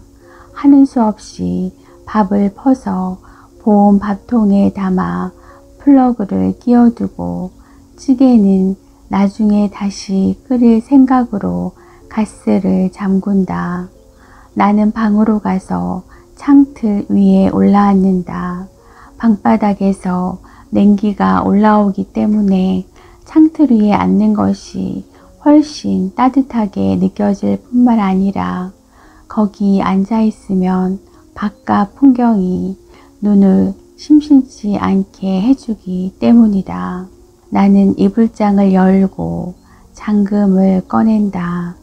하는 수 없이 밥을 퍼서 보온 밥통에 담아 플러그를 끼워두고 찌개는 나중에 다시 끓일 생각으로 가스를 잠근다. 나는 방으로 가서 창틀 위에 올라앉는다. 방바닥에서 냉기가 올라오기 때문에 창틀 위에 앉는 것이 훨씬 따뜻하게 느껴질 뿐만 아니라 거기 앉아 있으면 바깥 풍경이 눈을 심심치 않게 해주기 때문이다. 나는 이불장을 열고 잠금을 꺼낸다.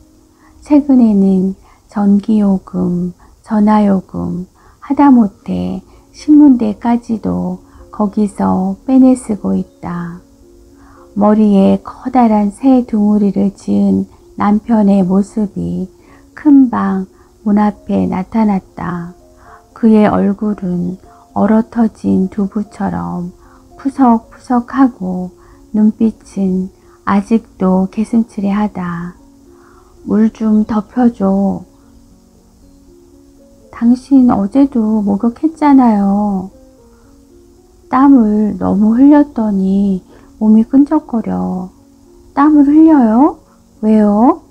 최근에는 전기요금, 전화요금, 하다못해 신문대까지도 거기서 빼내 쓰고 있다. 머리에 커다란 새 둥우리를 지은 남편의 모습이 큰방 문 앞에 나타났다. 그의 얼굴은 얼어터진 두부처럼 푸석푸석하고 눈빛은 아직도 개슴츠레하다. 물 좀 덮여줘. 당신 어제도 목욕했잖아요. 땀을 너무 흘렸더니 몸이 끈적거려. 땀을 흘려요? 왜요?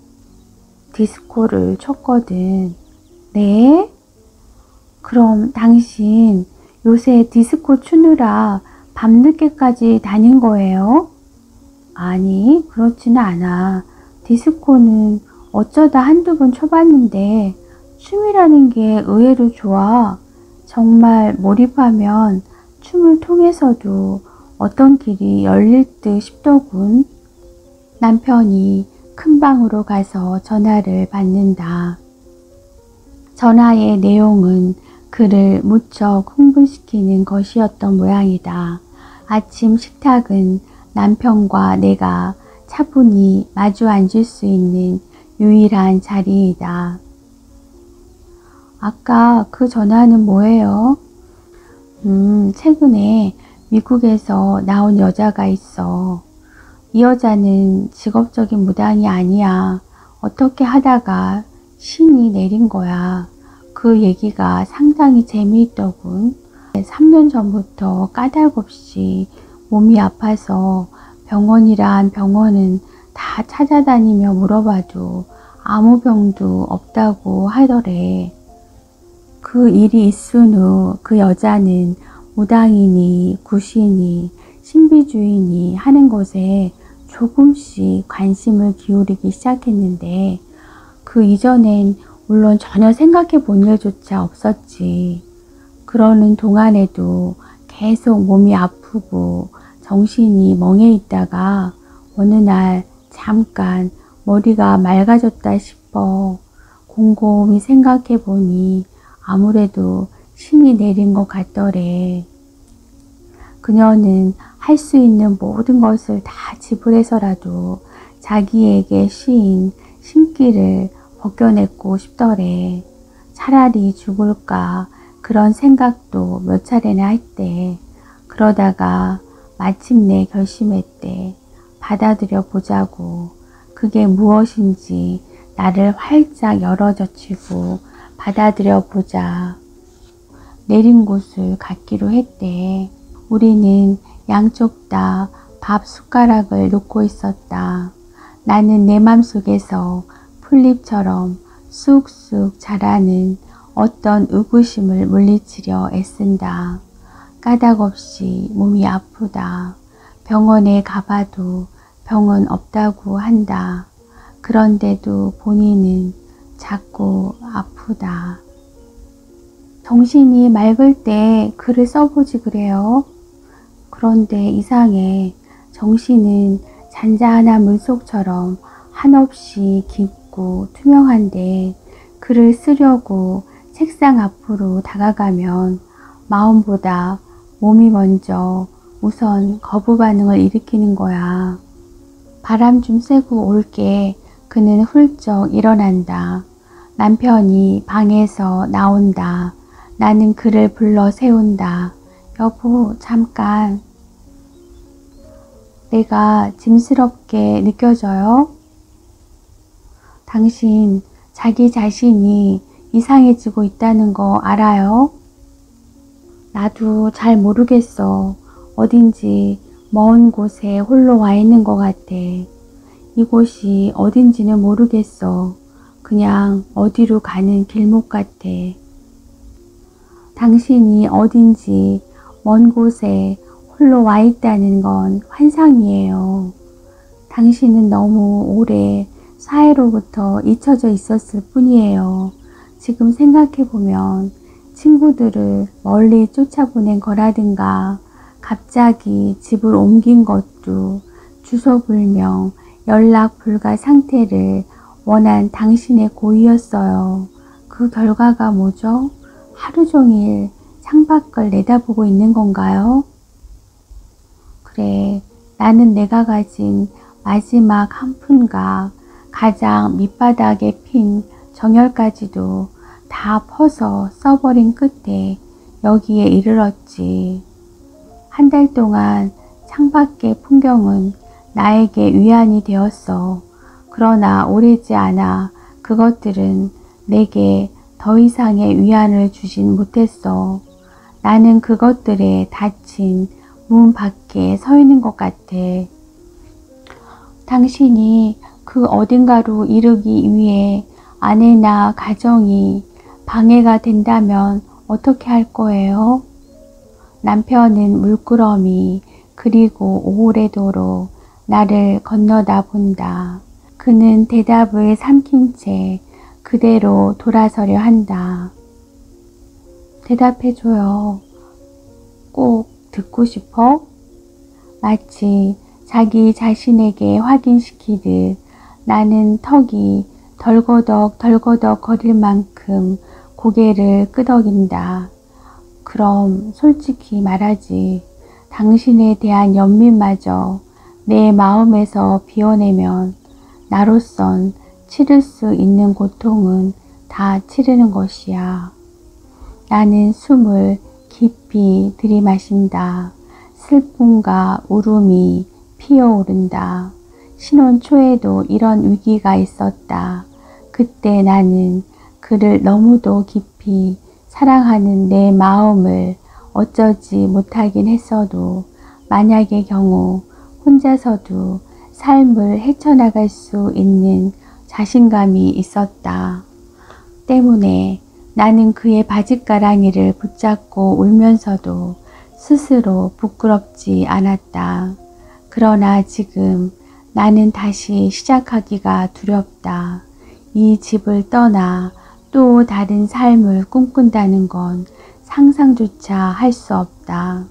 디스코를 쳤거든. 네? 그럼 당신 요새 디스코 추느라 밤늦게까지 다닌 거예요? 아니, 그렇지는 않아. 디스코는 어쩌다 한두 번 쳐봤는데 춤이라는 게 의외로 좋아. 정말 몰입하면 춤을 통해서도 어떤 길이 열릴 듯 싶더군. 남편이 큰 방으로 가서 전화를 받는다. 전화의 내용은 그를 무척 흥분시키는 것이었던 모양이다. 아침 식탁은 남편과 내가 차분히 마주 앉을 수 있는 유일한 자리이다. 아까 그 전화는 뭐예요? 최근에 미국에서 나온 여자가 있어. 이 여자는 직업적인 무당이 아니야. 어떻게 하다가 신이 내린 거야. 그 얘기가 상당히 재미있더군. 3년 전부터 까닭없이 몸이 아파서 병원이란 병원은 다 찾아다니며 물어봐도 아무 병도 없다고 하더래. 그 일이 있은 후 그 여자는 무당이니 구신이 신비주의니 하는 것에 조금씩 관심을 기울이기 시작했는데 그 이전엔 물론 전혀 생각해 본 일조차 없었지. 그러는 동안에도 계속 몸이 아프고 정신이 멍해 있다가 어느 날 잠깐 머리가 맑아졌다 싶어 곰곰이 생각해 보니 아무래도 신이 내린 것 같더래. 그녀는 할 수 있는 모든 것을 다 지불해서라도 자기에게 씌인 신기를 벗겨내고 싶더래. 차라리 죽을까 그런 생각도 몇 차례나 했대. 그러다가 마침내 결심했대. 받아들여 보자고. 그게 무엇인지 나를 활짝 열어젖히고 받아들여 보자. 내린 곳을 갖기로 했대. 우리는 양쪽 다 밥 숟가락을 놓고 있었다. 나는 내 맘속에서 풀잎처럼 쑥쑥 자라는 어떤 의구심을 물리치려 애쓴다. 까닭없이 몸이 아프다. 병원에 가봐도 병은 없다고 한다. 그런데도 본인은 자꾸 아프다. 정신이 맑을 때 글을 써보지 그래요. 그런데 이상해. 정신은 잔잔한 물속처럼 한없이 깊고 투명한데 글을 쓰려고 책상 앞으로 다가가면 마음보다 몸이 먼저 우선 거부 반응을 일으키는 거야. 바람 좀 쐬고 올게. 그는 훌쩍 일어난다. 남편이 방에서 나온다. 나는 그를 불러 세운다. 여보, 잠깐. 내가 짐스럽게 느껴져요? 당신 자기 자신이 이상해지고 있다는 거 알아요? 나도 잘 모르겠어. 어딘지 먼 곳에 홀로 와 있는 것 같아. 이곳이 어딘지는 모르겠어. 그냥 어디로 가는 길목 같아. 당신이 어딘지 먼 곳에 홀로 와 있다는 건 환상이에요. 당신은 너무 오래 사회로부터 잊혀져 있었을 뿐이에요. 지금 생각해보면 친구들을 멀리 쫓아보낸 거라든가 갑자기 집을 옮긴 것도 주소불명 연락 불가 상태를 원한 당신의 고의였어요. 그 결과가 뭐죠? 하루 종일 창밖을 내다보고 있는 건가요? 그래, 나는 내가 가진 마지막 한 푼과 가장 밑바닥에 핀 정열까지도 다 퍼서 써버린 끝에 여기에 이르렀지. 한 달 동안 창밖의 풍경은 나에게 위안이 되었어. 그러나 오래지 않아 그것들은 내게 더 이상의 위안을 주진 못했어. 나는 그것들에 닫힌 문 밖에 서 있는 것 같아. 당신이 그 어딘가로 이르기 위해 아내나 가정이 방해가 된다면 어떻게 할 거예요? 남편은 물끄러미 그리고 오래도록 나를 건너다 본다. 그는 대답을 삼킨 채 그대로 돌아서려 한다. 대답해줘요. 꼭 듣고 싶어? 마치 자기 자신에게 확인시키듯 나는 턱이 덜거덕 거릴 만큼 고개를 끄덕인다. 그럼 솔직히 말하지. 당신에 대한 연민마저 내 마음에서 비워내면 나로선 치를 수 있는 고통은 다 치르는 것이야. 나는 숨을 깊이 들이마신다. 슬픔과 울음이 피어오른다. 신혼 초에도 이런 위기가 있었다. 그때 나는 그를 너무도 깊이 사랑하는 내 마음을 어쩌지 못하긴 했어도 만약의 경우 혼자서도 삶을 헤쳐나갈 수 있는 자신감이 있었다. 때문에 나는 그의 바짓가랑이를 붙잡고 울면서도 스스로 부끄럽지 않았다. 그러나 지금 나는 다시 시작하기가 두렵다. 이 집을 떠나 또 다른 삶을 꿈꾼다는 건 상상조차 할 수 없다.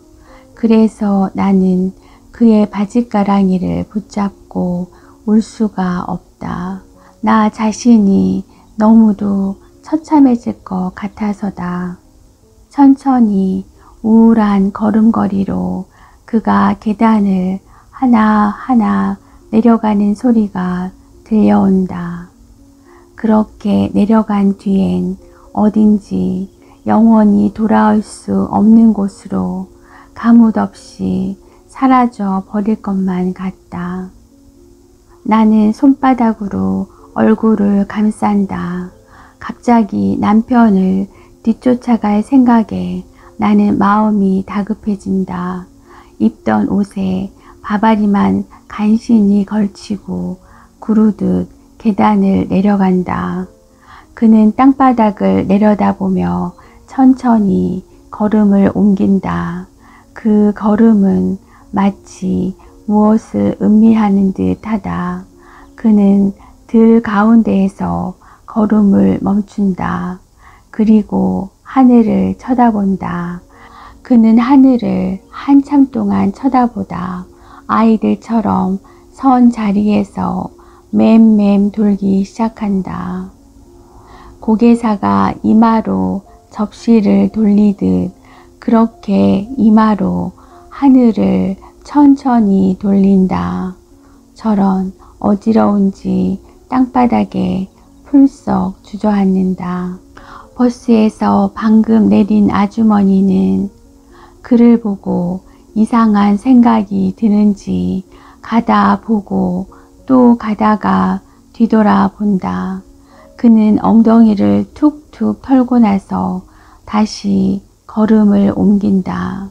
그래서 나는 그의 바짓가랑이를 붙잡고 울 수가 없다. 나 자신이 너무도 처참해질 것 같아서다. 천천히 우울한 걸음걸이로 그가 계단을 하나하나 내려가는 소리가 들려온다. 그렇게 내려간 뒤엔 어딘지 영원히 돌아올 수 없는 곳으로 가뭇없이 사라져 버릴 것만 같다. 나는 손바닥으로 얼굴을 감싼다. 갑자기 남편을 뒤쫓아갈 생각에 나는 마음이 다급해진다. 입던 옷에 바바리만 간신히 걸치고 구르듯 계단을 내려간다. 그는 땅바닥을 내려다보며 천천히 걸음을 옮긴다. 그 걸음은 마치 무엇을 음미하는 듯 하다. 그는 들 가운데에서 걸음을 멈춘다. 그리고 하늘을 쳐다본다. 그는 하늘을 한참 동안 쳐다보다 아이들처럼 선 자리에서 맴맴 돌기 시작한다. 고개사가 이마로 접시를 돌리듯 그렇게 이마로 하늘을 천천히 돌린다. 저런 어지러운지 땅바닥에 풀썩 주저앉는다. 버스에서 방금 내린 아주머니는 그를 보고 이상한 생각이 드는지 가다 보고 또 가다가 뒤돌아 본다. 그는 엉덩이를 툭툭 털고 나서 다시 걸음을 옮긴다.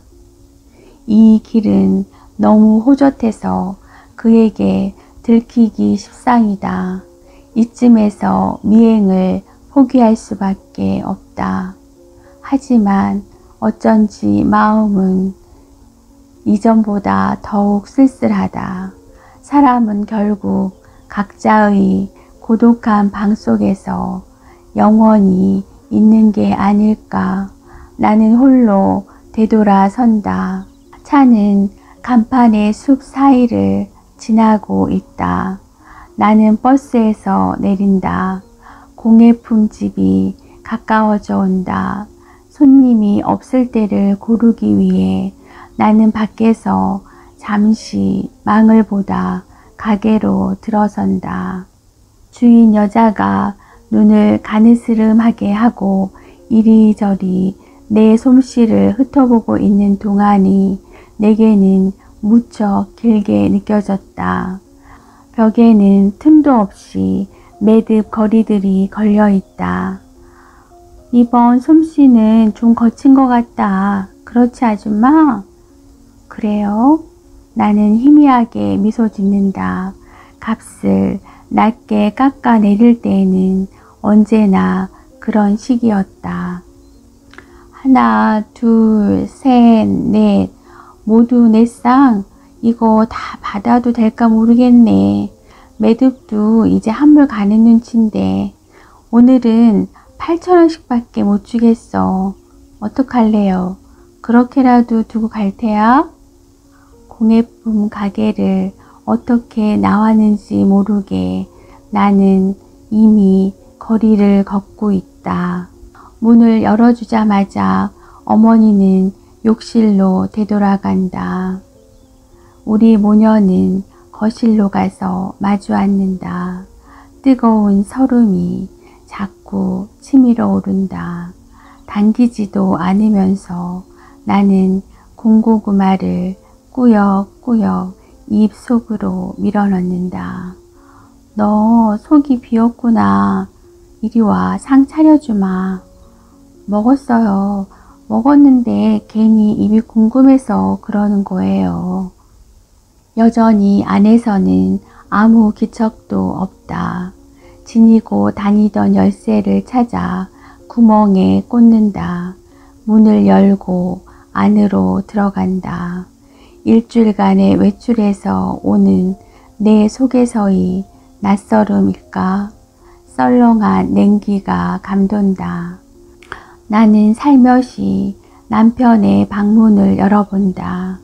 이 길은 너무 호젓해서 그에게 들키기 십상이다. 이쯤에서 미행을 포기할 수밖에 없다. 하지만 어쩐지 마음은 이전보다 더욱 쓸쓸하다. 사람은 결국 각자의 고독한 방 속에서 영원히 있는 게 아닐까. 나는 홀로 되돌아선다. 차는 간판의 숲 사이를 지나고 있다. 나는 버스에서 내린다. 공예품 집이 가까워져 온다. 손님이 없을 때를 고르기 위해 나는 밖에서 잠시 망을 보다 가게로 들어선다. 주인 여자가 눈을 가느스름하게 하고 이리저리 내 솜씨를 훑어보고 있는 동안이 내게는 무척 길게 느껴졌다. 벽에는 틈도 없이 매듭 거리들이 걸려 있다. 이번 솜씨는 좀 거친 것 같다. 그렇지 아줌마? 그래요? 나는 희미하게 미소 짓는다. 값을 낮게 깎아 내릴 때에는 언제나 그런 시기였다. 하나, 둘, 셋, 넷. 모두 네 쌍? 이거 다 받아도 될까 모르겠네. 매듭도 이제 한물 가는 눈치인데 오늘은 8,000원씩 밖에 못 주겠어. 어떡할래요? 그렇게라도 두고 갈 테야? 공예품 가게를 어떻게 나왔는지 모르게 나는 이미 거리를 걷고 있다. 문을 열어주자마자 어머니는 욕실로 되돌아간다. 우리 모녀는 거실로 가서 마주 앉는다. 뜨거운 설움이 자꾸 치밀어 오른다. 당기지도 않으면서 나는 군고구마를 꾸역꾸역 입 속으로 밀어넣는다. 너 속이 비었구나. 이리 와, 상 차려주마. 먹었어요. 먹었는데 괜히 입이 궁금해서 그러는 거예요. 여전히 안에서는 아무 기척도 없다. 지니고 다니던 열쇠를 찾아 구멍에 꽂는다. 문을 열고 안으로 들어간다. 일주일간의 외출에서 오는 내 속에서의 낯설음일까? 썰렁한 냉기가 감돈다. 나는 살며시 남편의 방문을 열어본다.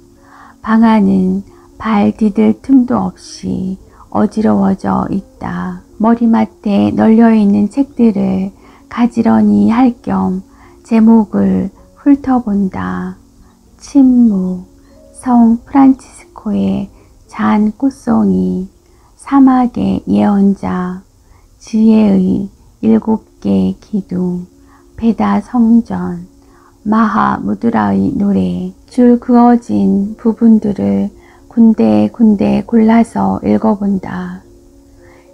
방 안은 발 디딜 틈도 없이 어지러워져 있다. 머리맡에 널려있는 책들을 가지런히 할 겸 제목을 훑어본다. 침묵, 성 프란치스코의 잔 꽃송이, 사막의 예언자, 지혜의 7개 기둥, 베다 성전, 마하무드라의 노래, 줄 그어진 부분들을 군데군데 골라서 읽어본다.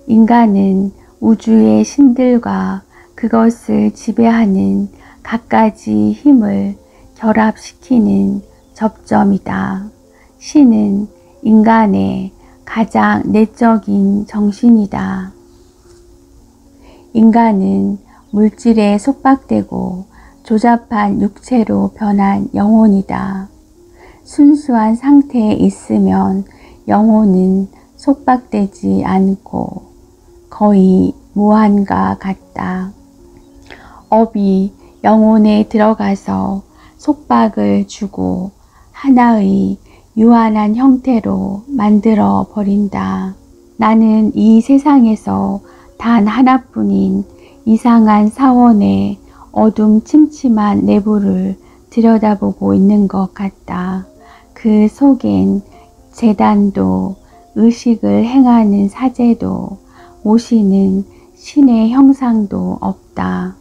인간은 우주의 신들과 그것을 지배하는 갖가지 힘을 결합시키는 접점이다. 신은 인간의 가장 내적인 정신이다. 인간은 물질에 속박되고 조잡한 육체로 변한 영혼이다. 순수한 상태에 있으면 영혼은 속박되지 않고 거의 무한과 같다. 업이 영혼에 들어가서 속박을 주고 하나의 유한한 형태로 만들어 버린다. 나는 이 세상에서 단 하나뿐인 이상한 사원의 어둠침침한 내부를 들여다보고 있는 것 같다. 그 속엔 제단도, 의식을 행하는 사제도, 모시는 신의 형상도 없다.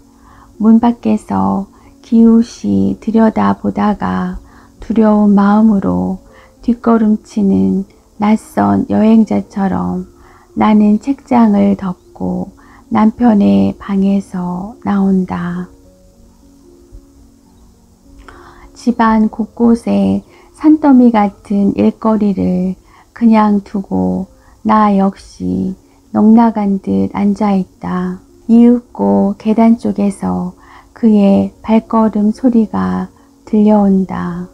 문 밖에서 기웃이 들여다보다가 두려운 마음으로 뒷걸음치는 낯선 여행자처럼 나는 책장을 덮고 남편의 방에서 나온다. 집안 곳곳에 산더미 같은 일거리를 그냥 두고 나 역시 넋나간 듯 앉아있다. 이윽고 계단 쪽에서 그의 발걸음 소리가 들려온다.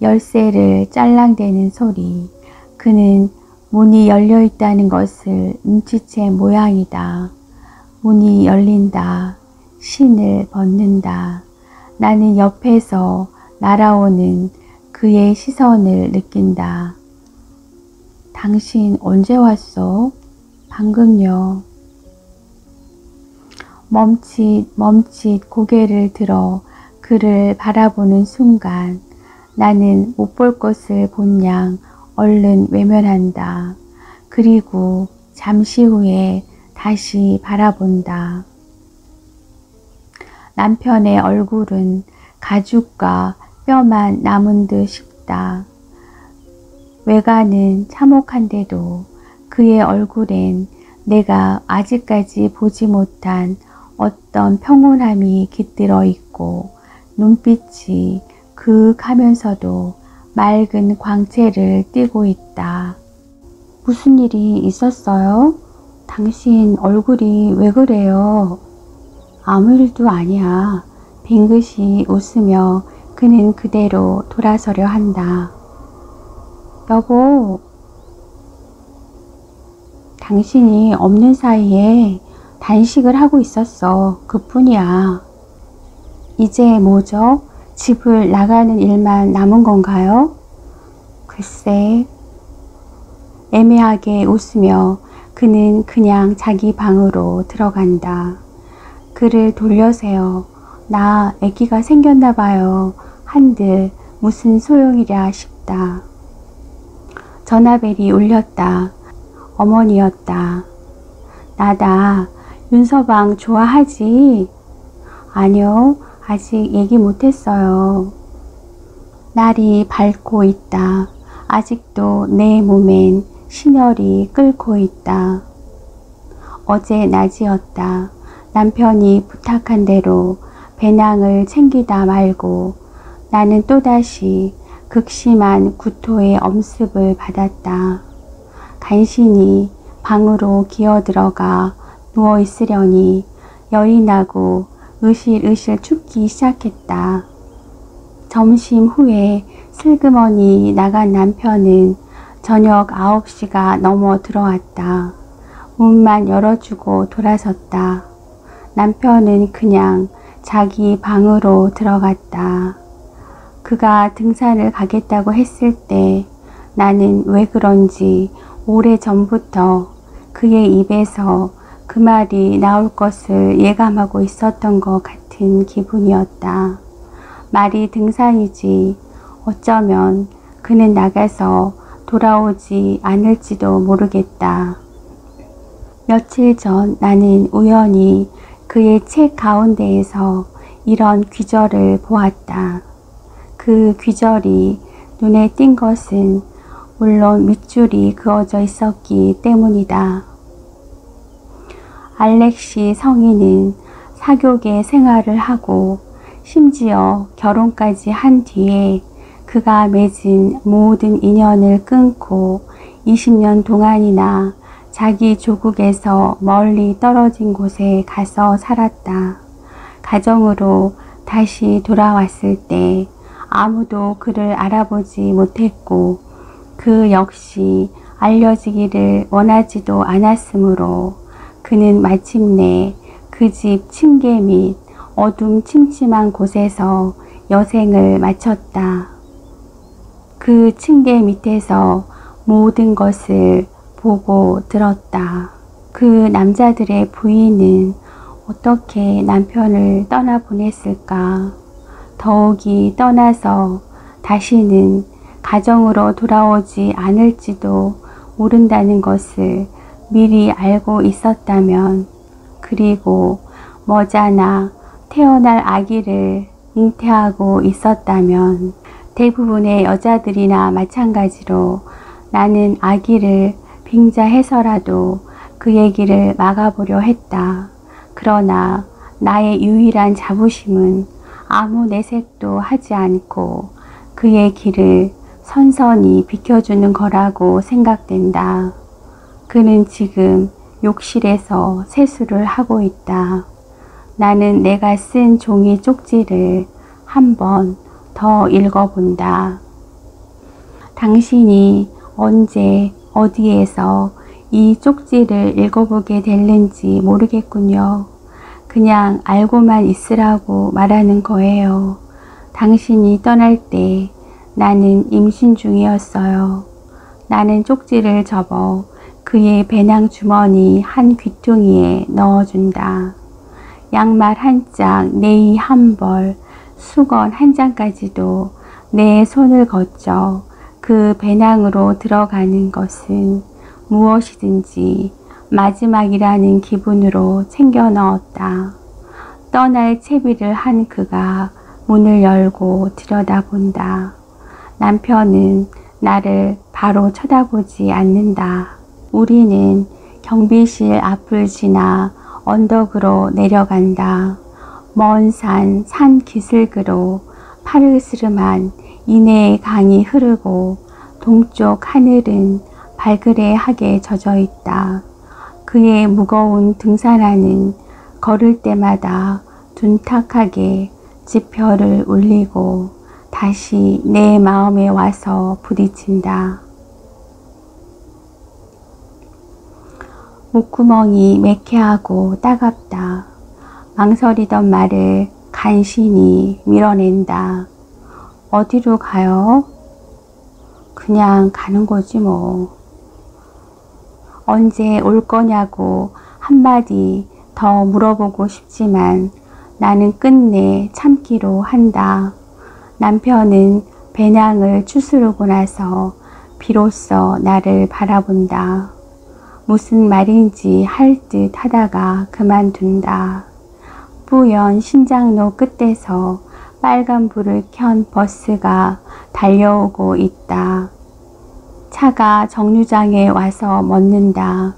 열쇠를 짤랑대는 소리. 그는 문이 열려 있다는 것을 눈치챈 모양이다. 문이 열린다. 신을 벗는다. 나는 옆에서 날아오는 그의 시선을 느낀다. 당신 언제 왔어? 방금요. 멈칫 고개를 들어 그를 바라보는 순간 나는 못 볼 것을 본 양 얼른 외면한다. 그리고 잠시 후에 다시 바라본다. 남편의 얼굴은 가죽과 뼈만 남은 듯 싶다. 외관은 참혹한데도 그의 얼굴엔 내가 아직까지 보지 못한 어떤 평온함이 깃들어 있고 눈빛이 그윽하면서도 맑은 광채를 띠고 있다. 무슨 일이 있었어요? 당신 얼굴이 왜 그래요? 아무 일도 아니야. 빙긋이 웃으며 그는 그대로 돌아서려 한다. 여보, 당신이 없는 사이에 단식을 하고 있었어. 그뿐이야. 이제 뭐죠? 집을 나가는 일만 남은 건가요? 글쎄. 애매하게 웃으며 그는 그냥 자기 방으로 들어간다. 그를 돌려세요. 나 아기가 생겼나 봐요. 한들 무슨 소용이랴 싶다. 전화벨이 울렸다. 어머니였다. 나다. 윤서방 좋아하지? 아니요. 아직 얘기 못했어요. 날이 밝고 있다. 아직도 내 몸엔 신혈이 끓고 있다. 어제 낮이었다. 남편이 부탁한 대로 배낭을 챙기다 말고 나는 또다시 극심한 구토의 엄습을 받았다. 간신히 방으로 기어들어가 누워있으려니 열이 나고 으실으실 춥기 시작했다. 점심 후에 슬그머니 나간 남편은 저녁 9시가 넘어 들어왔다. 문만 열어주고 돌아섰다. 남편은 그냥 자기 방으로 들어갔다. 그가 등산을 가겠다고 했을 때 나는 왜 그런지 오래전부터 그의 입에서 그 말이 나올 것을 예감하고 있었던 것 같은 기분이었다. 말이 등산이지 어쩌면 그는 나가서 돌아오지 않을지도 모르겠다. 며칠 전 나는 우연히 그의 책 가운데에서 이런 귀절을 보았다. 그 귀절이 눈에 띈 것은 물론 밑줄이 그어져 있었기 때문이다. 알렉시 성인은 사교계 생활을 하고 심지어 결혼까지 한 뒤에 그가 맺은 모든 인연을 끊고 20년 동안이나 자기 조국에서 멀리 떨어진 곳에 가서 살았다. 가정으로 다시 돌아왔을 때 아무도 그를 알아보지 못했고 그 역시 알려지기를 원하지도 않았으므로 그는 마침내 그 집 층계 및 어둠 침침한 곳에서 여생을 마쳤다. 그 층계 밑에서 모든 것을 보고 들었다. 그 남자들의 부인은 어떻게 남편을 떠나보냈을까? 더욱이 떠나서 다시는 가정으로 돌아오지 않을지도 모른다는 것을 미리 알고 있었다면, 그리고 머지않아 태어날 아기를 잉태하고 있었다면, 대부분의 여자들이나 마찬가지로 나는 아기를 빙자해서라도 그 얘기를 막아보려 했다. 그러나 나의 유일한 자부심은 아무 내색도 하지 않고 그의 길을 선선히 비켜주는 거라고 생각된다. 그는 지금 욕실에서 세수를 하고 있다. 나는 내가 쓴 종이 쪽지를 한 번 더 읽어본다. 당신이 언제 어디에서 이 쪽지를 읽어보게 됐는지 모르겠군요. 그냥 알고만 있으라고 말하는 거예요. 당신이 떠날 때 나는 임신 중이었어요. 나는 쪽지를 접어 그의 배낭 주머니 한 귀퉁이에 넣어준다. 양말 한 짝, 네이 한 벌, 수건 한 장까지도 내 손을 거쳐 그 배낭으로 들어가는 것은 무엇이든지 마지막이라는 기분으로 챙겨 넣었다. 떠날 채비를 한 그가 문을 열고 들여다본다. 남편은 나를 바로 쳐다보지 않는다. 우리는 경비실 앞을 지나 언덕으로 내려간다. 먼 산 기슭으로 파르스름한 인해의 강이 흐르고 동쪽 하늘은 발그레하게 젖어 있다. 그의 무거운 등산화는 걸을 때마다 둔탁하게 지표를 울리고 다시 내 마음에 와서 부딪힌다. 목구멍이 매캐하고 따갑다. 망설이던 말을 간신히 밀어낸다. 어디로 가요? 그냥 가는 거지 뭐. 언제 올 거냐고 한마디 더 물어보고 싶지만 나는 끝내 참기로 한다. 남편은 배낭을 추스르고 나서 비로소 나를 바라본다. 무슨 말인지 할 듯 하다가 그만둔다. 뿌연 신장로 끝에서 빨간불을 켠 버스가 달려오고 있다. 차가 정류장에 와서 멈는다.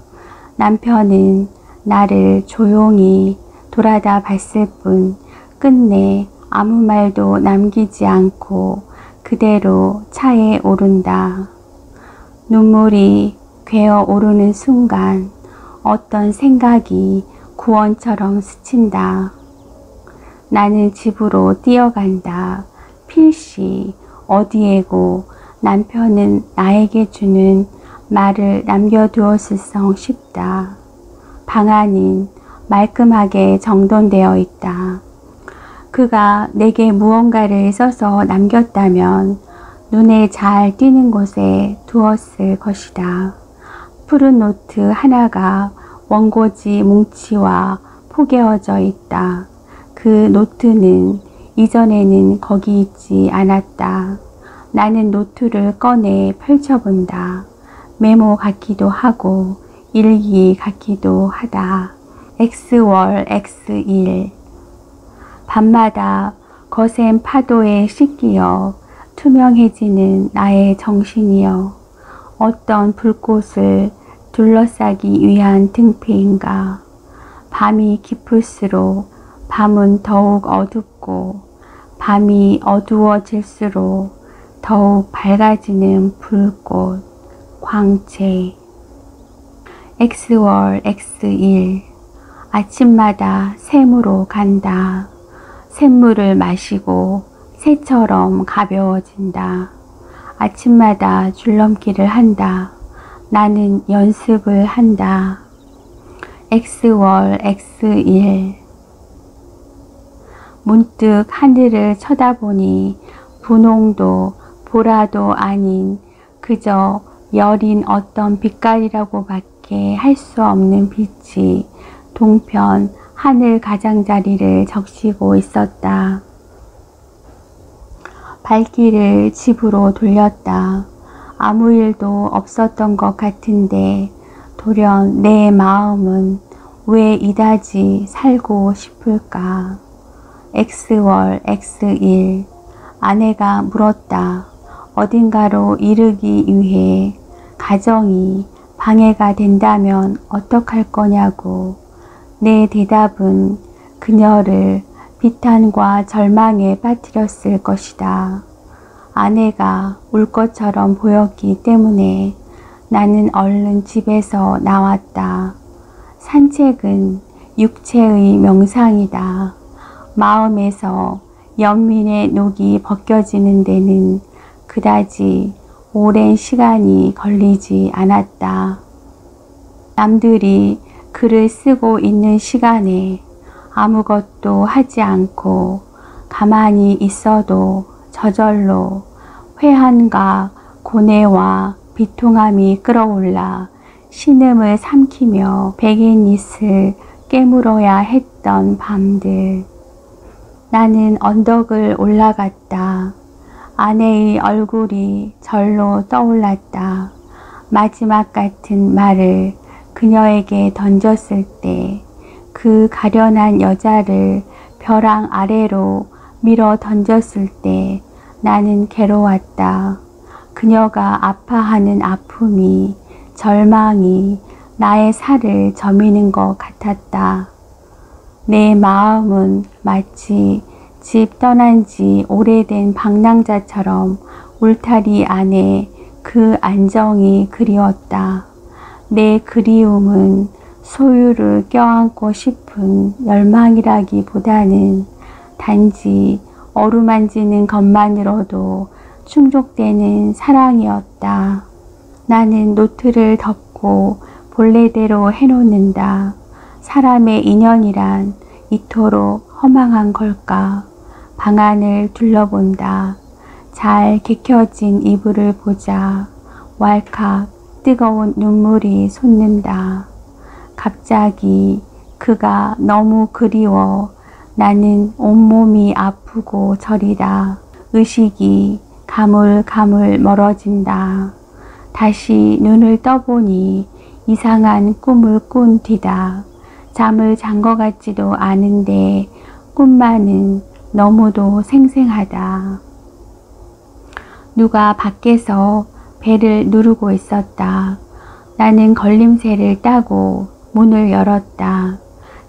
남편은 나를 조용히 돌아다 봤을 뿐 끝내 아무 말도 남기지 않고 그대로 차에 오른다. 눈물이 괴어 오르는 순간 어떤 생각이 구원처럼 스친다. 나는 집으로 뛰어간다. 필시 어디에고 남편은 나에게 주는 말을 남겨두었을성 싶다. 방 안은 말끔하게 정돈되어 있다. 그가 내게 무언가를 써서 남겼다면 눈에 잘 띄는 곳에 두었을 것이다. 푸른 노트 하나가 원고지 뭉치와 포개어져 있다. 그 노트는 이전에는 거기 있지 않았다. 나는 노트를 꺼내 펼쳐본다. 메모 같기도 하고 일기 같기도 하다. X월 X일. 밤마다 거센 파도에 씻기어 투명해지는 나의 정신이여, 어떤 불꽃을 둘러싸기 위한 등패인가. 밤이 깊을수록 밤은 더욱 어둡고, 밤이 어두워질수록 더욱 밝아지는 불꽃, 광채. X월 X일. 아침마다 샘으로 간다. 샘물을 마시고 새처럼 가벼워진다. 아침마다 줄넘기를 한다. 나는 연습을 한다. X월 X일. 문득 하늘을 쳐다보니 분홍도 보라도 아닌 그저 여린 어떤 빛깔이라고밖에 할 수 없는 빛이 동편 하늘 가장자리를 적시고 있었다. 발길을 집으로 돌렸다. 아무 일도 없었던 것 같은데 돌연 내 마음은 왜 이다지 살고 싶을까. X월 X일. 아내가 물었다. 어딘가로 이르기 위해 가정이 방해가 된다면 어떡할 거냐고. 내 대답은 그녀를 비탄과 절망에 빠뜨렸을 것이다. 아내가 울 것처럼 보였기 때문에 나는 얼른 집에서 나왔다. 산책은 육체의 명상이다. 마음에서 연민의 녹이 벗겨지는 데는 그다지 오랜 시간이 걸리지 않았다. 남들이 글을 쓰고 있는 시간에 아무것도 하지 않고 가만히 있어도 저절로 회한과 고뇌와 비통함이 끌어올라 신음을 삼키며 백인잇을 깨물어야 했던 밤들. 나는 언덕을 올라갔다. 아내의 얼굴이 절로 떠올랐다. 마지막 같은 말을 그녀에게 던졌을 때 그 가련한 여자를 벼랑 아래로 밀어 던졌을 때 나는 괴로웠다. 그녀가 아파하는 아픔이, 절망이 나의 살을 저미는 것 같았다. 내 마음은 마치 집 떠난 지 오래된 방랑자처럼 울타리 안에 그 안정이 그리웠다. 내 그리움은 소유를 껴안고 싶은 열망이라기보다는 단지 어루만지는 것만으로도 충족되는 사랑이었다. 나는 노트를 덮고 본래대로 해놓는다. 사람의 인연이란 이토록 허망한 걸까? 방안을 둘러본다. 잘 개켜진 이불을 보자 왈칵 뜨거운 눈물이 솟는다. 갑자기 그가 너무 그리워 나는 온몸이 아프고 저리다. 의식이 가물가물 멀어진다. 다시 눈을 떠보니 이상한 꿈을 꾼 뒤다. 잠을 잔 것 같지도 않은데 꿈만은 너무도 생생하다. 누가 밖에서 배를 누르고 있었다. 나는 걸림새를 따고 문을 열었다.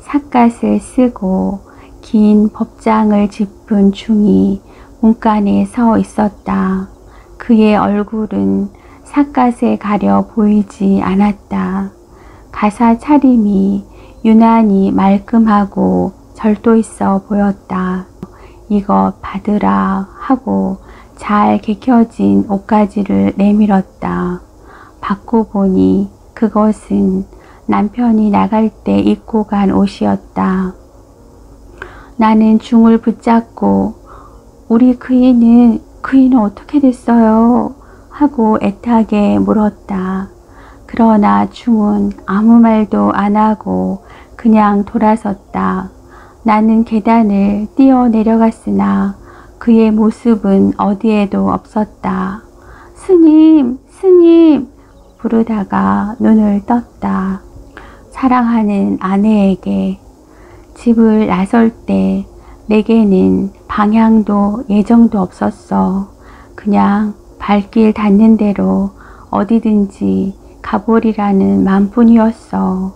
삿갓을 쓰고 긴 법장을 짚은 중이 문간에 서 있었다. 그의 얼굴은 삿갓에 가려 보이지 않았다. 가사 차림이 유난히 말끔하고 절도 있어 보였다. 이것 받으라 하고 잘 개켜진 옷가지를 내밀었다. 받고 보니 그것은 남편이 나갈 때 입고 간 옷이었다. 나는 중을 붙잡고 우리 그이는 어떻게 됐어요? 하고 애타게 물었다. 그러나 중은 아무 말도 안 하고 그냥 돌아섰다. 나는 계단을 뛰어 내려갔으나 그의 모습은 어디에도 없었다. 스님, 스님, 부르다가 눈을 떴다. 사랑하는 아내에게. 집을 나설 때 내게는 방향도 예정도 없었어. 그냥 발길 닿는 대로 어디든지 가보리라는 마음뿐이었어.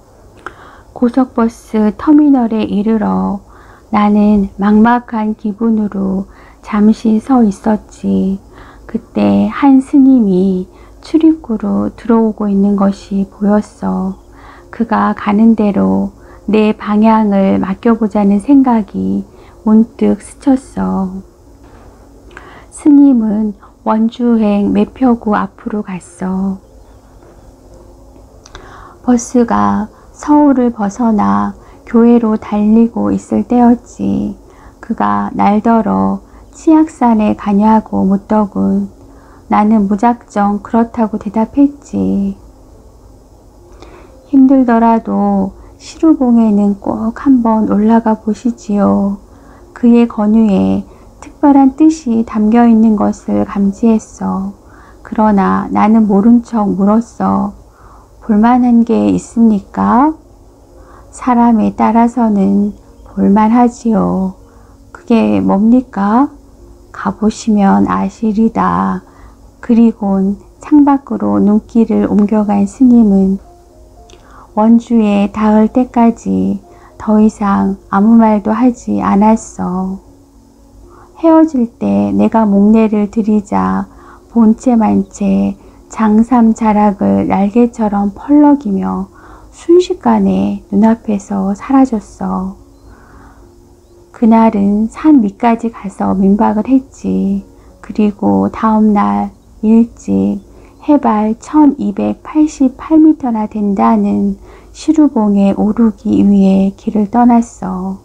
고속버스 터미널에 이르러 나는 막막한 기분으로 잠시 서 있었지. 그때 한 스님이 출입구로 들어오고 있는 것이 보였어. 그가 가는 대로 내 방향을 맡겨보자는 생각이 문득 스쳤어. 스님은 원주행 매표구 앞으로 갔어. 버스가 서울을 벗어나 교회로 달리고 있을 때였지. 그가 날더러 치악산에 가냐고 묻더군. 나는 무작정 그렇다고 대답했지. 힘들더라도 시루봉에는 꼭 한번 올라가 보시지요. 그의 권유에 특별한 뜻이 담겨 있는 것을 감지했어. 그러나 나는 모른 척 물었어. 볼만한 게 있습니까? 사람에 따라서는 볼만하지요. 그게 뭡니까? 가보시면 아시리다. 그리곤 창밖으로 눈길을 옮겨간 스님은 원주에 닿을 때까지 더 이상 아무 말도 하지 않았어. 헤어질 때 내가 목례를 드리자 본체 만체 장삼 자락을 날개처럼 펄럭이며 순식간에 눈앞에서 사라졌어. 그날은 산 밑까지 가서 민박을 했지. 그리고 다음날 일찍 해발 1288m나 된다는 시루봉에 오르기 위해 길을 떠났어.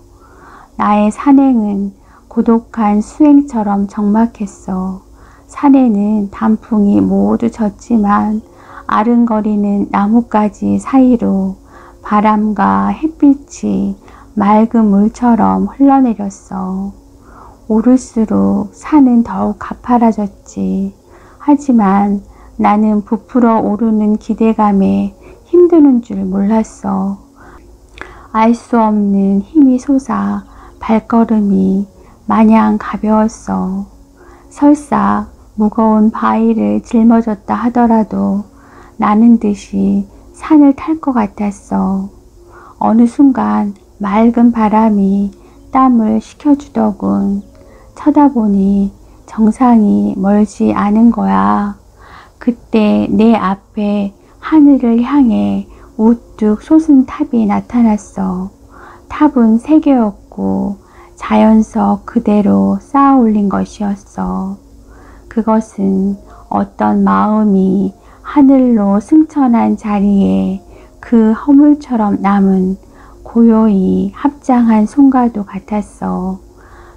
나의 산행은 고독한 수행처럼 적막했어. 산에는 단풍이 모두 졌지만 아른거리는 나뭇가지 사이로 바람과 햇빛이 맑은 물처럼 흘러내렸어. 오를수록 산은 더욱 가파라졌지. 하지만 나는 부풀어 오르는 기대감에 힘드는 줄 몰랐어. 알 수 없는 힘이 솟아 발걸음이 마냥 가벼웠어. 설사 무거운 바위를 짊어졌다 하더라도 나는 듯이 산을 탈 것 같았어. 어느 순간 맑은 바람이 땀을 식혀주더군. 쳐다보니 정상이 멀지 않은 거야. 그때 내 앞에 하늘을 향해 우뚝 솟은 탑이 나타났어. 탑은 3개였고 자연석 그대로 쌓아 올린 것이었어. 그것은 어떤 마음이 하늘로 승천한 자리에 그 허물처럼 남은 고요히 합장한 손과도 같았어.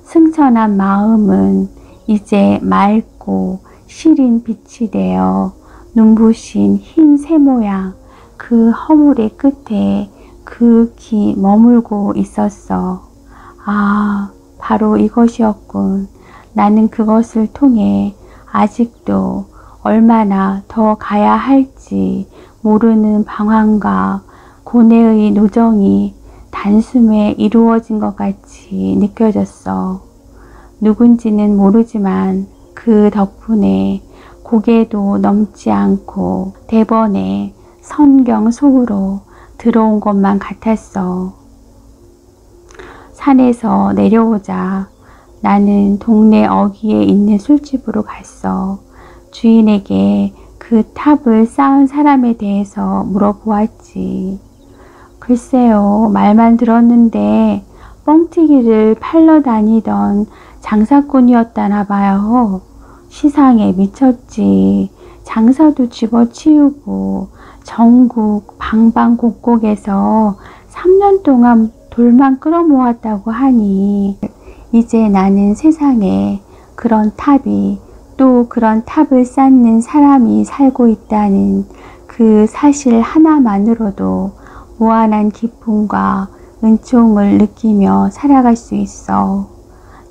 승천한 마음은 이제 맑고 시린 빛이 되어 눈부신 흰 새 모양 그 허물의 끝에 극히 머물고 있었어. 아, 바로 이것이었군. 나는 그것을 통해 아직도 얼마나 더 가야 할지 모르는 방황과 고뇌의 노정이 단숨에 이루어진 것 같이 느껴졌어. 누군지는 모르지만 그 덕분에 고개도 넘지 않고 대번에 선경 속으로 들어온 것만 같았어. 산에서 내려오자 나는 동네 어귀에 있는 술집으로 갔어. 주인에게 그 탑을 쌓은 사람에 대해서 물어보았지. 글쎄요, 말만 들었는데 뻥튀기를 팔러 다니던 장사꾼이었다나 봐요. 시상에 미쳤지. 장사도 집어치우고 전국 방방곡곡에서 3년 동안 돌만 끌어모았다고 하니 이제 나는 세상에 그런 탑이 또 그런 탑을 쌓는 사람이 살고 있다는 그 사실 하나만으로도 무한한 기쁨과 은총을 느끼며 살아갈 수 있어.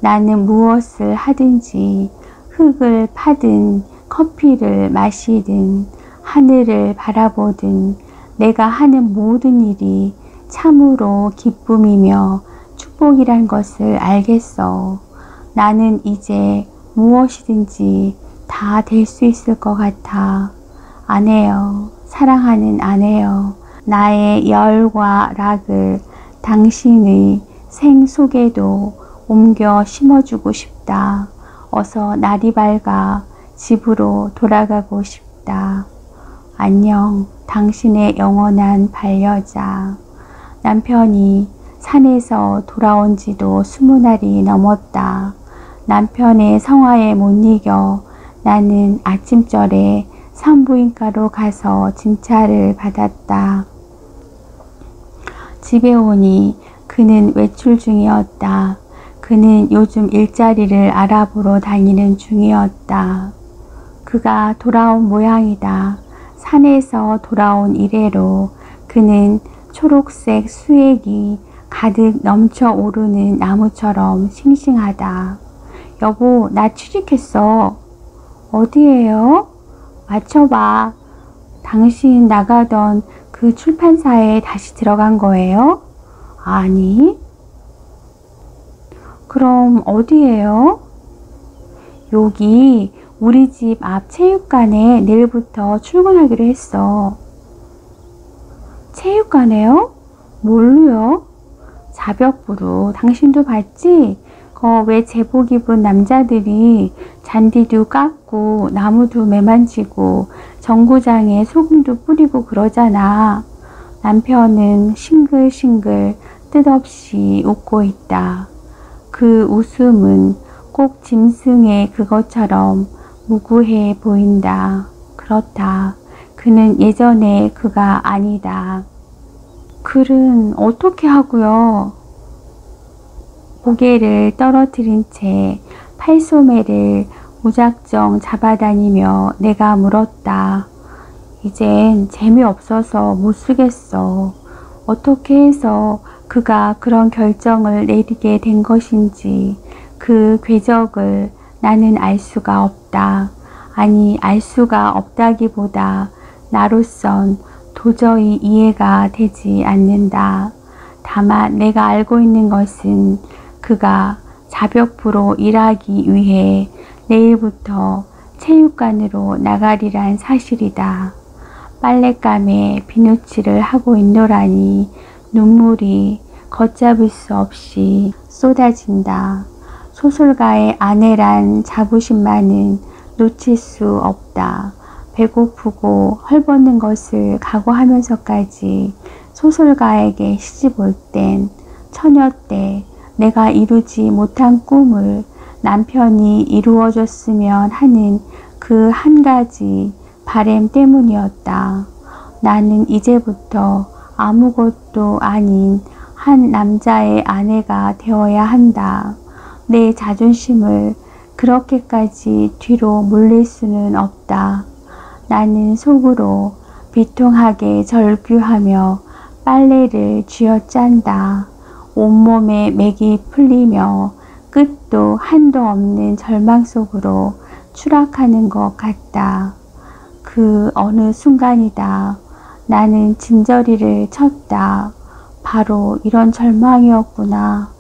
나는 무엇을 하든지 흙을 파든 커피를 마시든 하늘을 바라보든 내가 하는 모든 일이 참으로 기쁨이며 축복이란 것을 알겠어. 나는 이제 무엇이든지 다 될 수 있을 것 같아. 아내여, 사랑하는 아내여, 나의 열과 락을 당신의 생 속에도 옮겨 심어주고 싶다. 어서 날이 밝아 집으로 돌아가고 싶다. 안녕, 당신의 영원한 반려자. 남편이 산에서 돌아온 지도 20날이 넘었다. 남편의 성화에 못 이겨 나는 아침절에 산부인과로 가서 진찰을 받았다. 집에 오니 그는 외출 중이었다. 그는 요즘 일자리를 알아보러 다니는 중이었다. 그가 돌아온 모양이다. 산에서 돌아온 이래로 그는 초록색 수액이 가득 넘쳐 오르는 나무처럼 싱싱하다. 여보, 나 취직했어. 어디에요? 맞춰봐. 당신 나가던 그 출판사에 다시 들어간 거예요? 아니. 그럼 어디에요? 여기 우리 집 앞 체육관에 내일부터 출근하기로 했어. 체육관에요? 뭘로요? 자벽부로. 당신도 봤지? 왜 제복 입은 남자들이 잔디도 깎고 나무도 매만지고 정구장에 소금도 뿌리고 그러잖아. 남편은 싱글싱글 뜻없이 웃고 있다. 그 웃음은 꼭 짐승의 그것처럼 무구해 보인다. 그렇다. 그는 예전의 그가 아니다. 글은 어떻게 하고요? 고개를 떨어뜨린 채 팔소매를 무작정 잡아다니며 내가 물었다. 이젠 재미없어서 못 쓰겠어. 어떻게 해서 그가 그런 결정을 내리게 된 것인지 그 궤적을 나는 알 수가 없다. 아니, 알 수가 없다기보다 나로선 도저히 이해가 되지 않는다. 다만 내가 알고 있는 것은 그가 자벽부로 일하기 위해 내일부터 체육관으로 나가리란 사실이다. 빨랫감에 비누칠을 하고 있노라니 눈물이 걷잡을 수 없이 쏟아진다. 소설가의 아내란 자부심만은 놓칠 수 없다. 배고프고 헐벗는 것을 각오하면서까지 소설가에게 시집 올 땐 처녀 때 내가 이루지 못한 꿈을 남편이 이루어줬으면 하는 그 한 가지 바람 때문이었다. 나는 이제부터 아무것도 아닌 한 남자의 아내가 되어야 한다. 내 자존심을 그렇게까지 뒤로 물릴 수는 없다. 나는 속으로 비통하게 절규하며 빨래를 쥐어짠다. 온몸에 맥이 풀리며 끝도 한도 없는 절망 속으로 추락하는 것 같다. 그 어느 순간이다. 나는 진저리를 쳤다. 바로 이런 절망이었구나.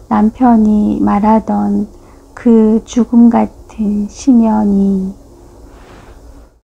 남편이 말하던 그 죽음 같은 심연이.